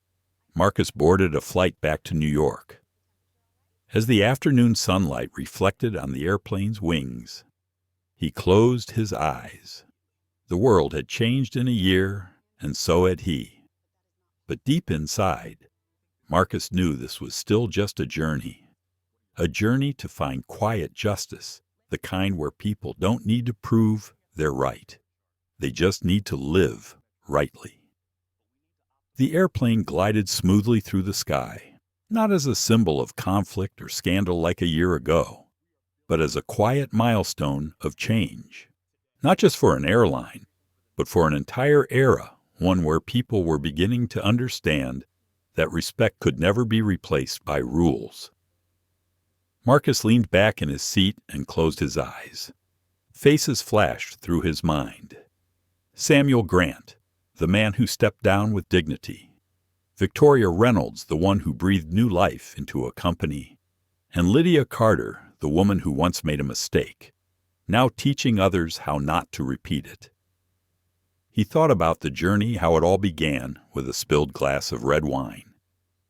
Marcus boarded a flight back to New York. As the afternoon sunlight reflected on the airplane's wings, he closed his eyes. The world had changed in a year, and so had he. But deep inside, Marcus knew this was still just a journey to find quiet justice, the kind where people don't need to prove they're right. They just need to live rightly. The airplane glided smoothly through the sky, not as a symbol of conflict or scandal like a year ago, but as a quiet milestone of change. Not just for an airline, but for an entire era, one where people were beginning to understand that respect could never be replaced by rules. Marcus leaned back in his seat and closed his eyes. Faces flashed through his mind. Samuel Grant, the man who stepped down with dignity. Victoria Reynolds, the one who breathed new life into a company. And Lydia Carter, the woman who once made a mistake, now teaching others how not to repeat it. He thought about the journey, how it all began with a spilled glass of red wine,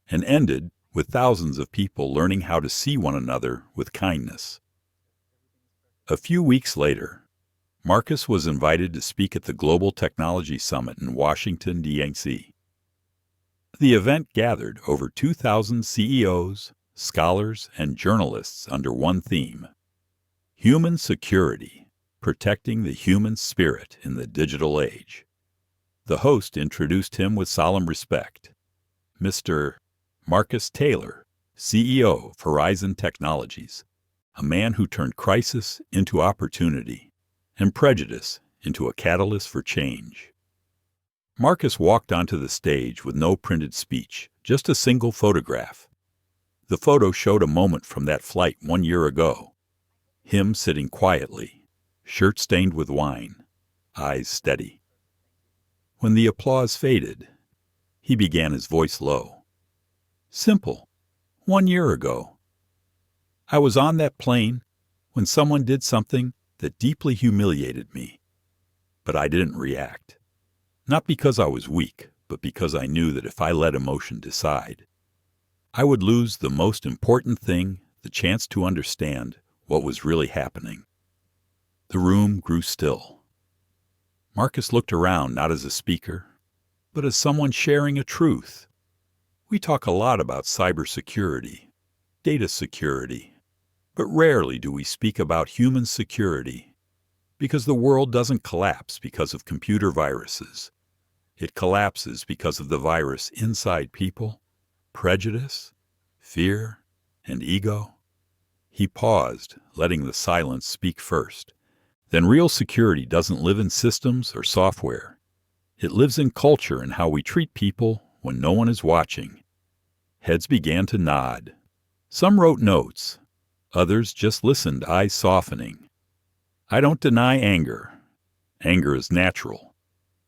and ended with thousands of people learning how to see one another with kindness. A few weeks later, Marcus was invited to speak at the Global Technology Summit in Washington, D.C. The event gathered over 2,000 CEOs, scholars, and journalists under one theme: human security, protecting the human spirit in the digital age. The host introduced him with solemn respect. Mr. Marcus Taylor, CEO of Horizon Technologies, a man who turned crisis into opportunity and prejudice into a catalyst for change. Marcus walked onto the stage with no printed speech, just a single photograph. The photo showed a moment from that flight 1 year ago. Him sitting quietly, shirt stained with wine, eyes steady. When the applause faded, he began, his voice low. Simple. 1 year ago. I was on that plane when someone did something that deeply humiliated me. But I didn't react. Not because I was weak, but because I knew that if I let emotion decide, I would lose the most important thing, the chance to understand what was really happening. The room grew still. Marcus looked around not as a speaker, but as someone sharing a truth. We talk a lot about cybersecurity, data security, but rarely do we speak about human security, because the world doesn't collapse because of computer viruses. It collapses because of the virus inside people, prejudice, fear, and ego? He paused, letting the silence speak first. Then real security doesn't live in systems or software. It lives in culture and how we treat people when no one is watching. Heads began to nod. Some wrote notes. Others just listened, eyes softening. I don't deny anger. Anger is natural.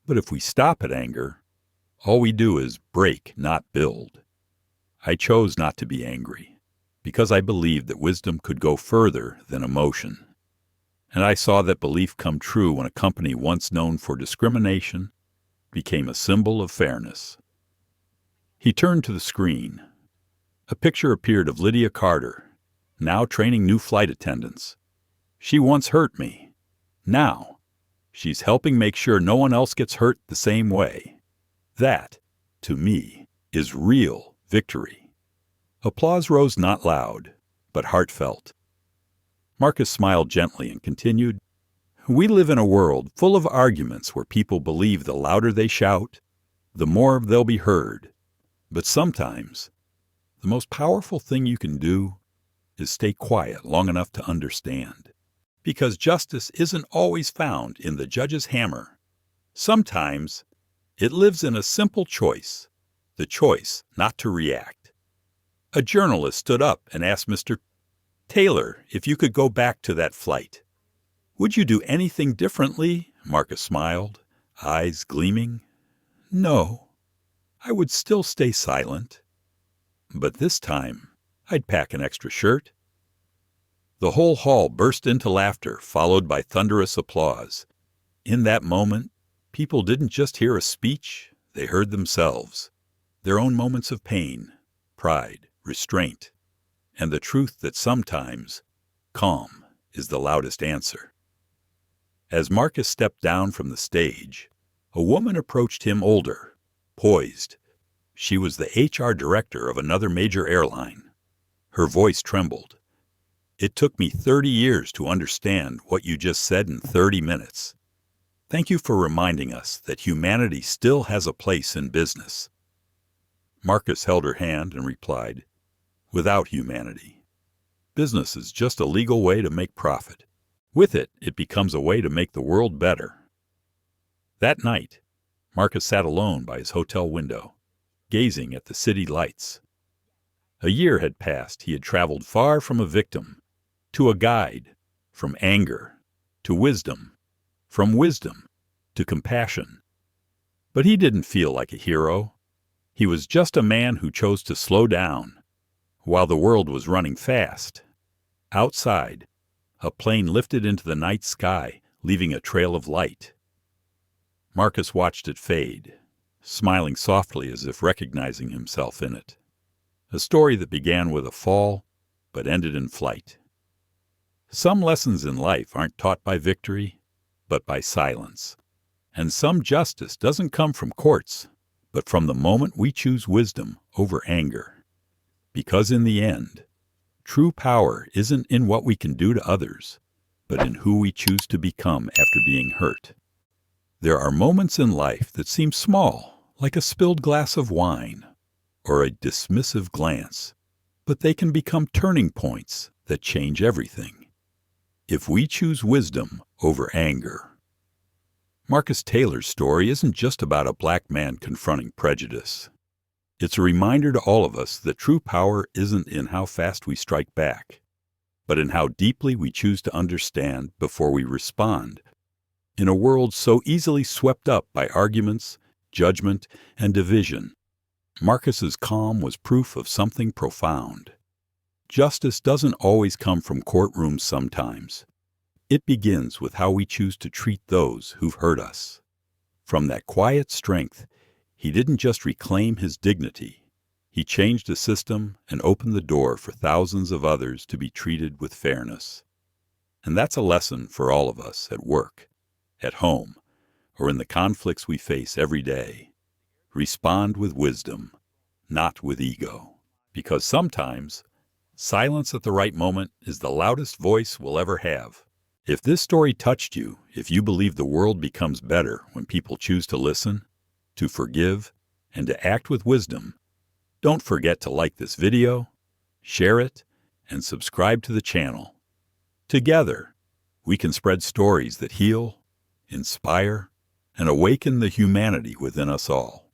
But if we stop at anger, all we do is break, not build. I chose not to be angry because I believed that wisdom could go further than emotion. And I saw that belief come true when a company once known for discrimination became a symbol of fairness. He turned to the screen. A picture appeared of Lydia Carter, now training new flight attendants. She once hurt me. Now, she's helping make sure no one else gets hurt the same way. That, to me, is real victory. Applause rose not loud, but heartfelt. Marcus smiled gently and continued, We live in a world full of arguments where people believe the louder they shout, the more they'll be heard. But sometimes, the most powerful thing you can do is stay quiet long enough to understand. Because justice isn't always found in the judge's hammer. Sometimes, it lives in a simple choice, the choice not to react. A journalist stood up and asked Mr. Taylor if you could go back to that flight. Would you do anything differently? Marcus smiled, eyes gleaming. No, I would still stay silent. But this time, I'd pack an extra shirt. The whole hall burst into laughter, followed by thunderous applause. In that moment, people didn't just hear a speech, they heard themselves, their own moments of pain, pride, restraint, and the truth that sometimes calm is the loudest answer. As Marcus stepped down from the stage, a woman approached him older, poised. She was the HR director of another major airline. Her voice trembled. It took me 30 years to understand what you just said in 30 minutes. Thank you for reminding us that humanity still has a place in business. Marcus held her hand and replied, Without humanity, business is just a legal way to make profit. With it, it becomes a way to make the world better. That night, Marcus sat alone by his hotel window, gazing at the city lights. A year had passed. He had traveled far from a victim to a guide, from anger to wisdom, from wisdom to compassion. But he didn't feel like a hero. He was just a man who chose to slow down while the world was running fast. Outside, a plane lifted into the night sky, leaving a trail of light. Marcus watched it fade, smiling softly as if recognizing himself in it. A story that began with a fall, but ended in flight. Some lessons in life aren't taught by victory, but by silence. And some justice doesn't come from courts, but from the moment we choose wisdom over anger. Because in the end, true power isn't in what we can do to others, but in who we choose to become after being hurt. There are moments in life that seem small, like a spilled glass of wine, or a dismissive glance, but they can become turning points that change everything. If we choose wisdom over anger. Marcus Taylor's story isn't just about a black man confronting prejudice. It's a reminder to all of us that true power isn't in how fast we strike back, but in how deeply we choose to understand before we respond. In a world so easily swept up by arguments, judgment, and division, Marcus's calm was proof of something profound. Justice doesn't always come from courtrooms sometimes. It begins with how we choose to treat those who've hurt us. From that quiet strength, he didn't just reclaim his dignity. He changed the system and opened the door for thousands of others to be treated with fairness. And that's a lesson for all of us at work, at home, or in the conflicts we face every day. Respond with wisdom, not with ego. Because sometimes, silence at the right moment is the loudest voice we'll ever have. If this story touched you, if you believe the world becomes better when people choose to listen, to forgive, and to act with wisdom, Don't forget to like this video, share it, and subscribe to the channel. Together, we can spread stories that heal, inspire, and awaken the humanity within us all.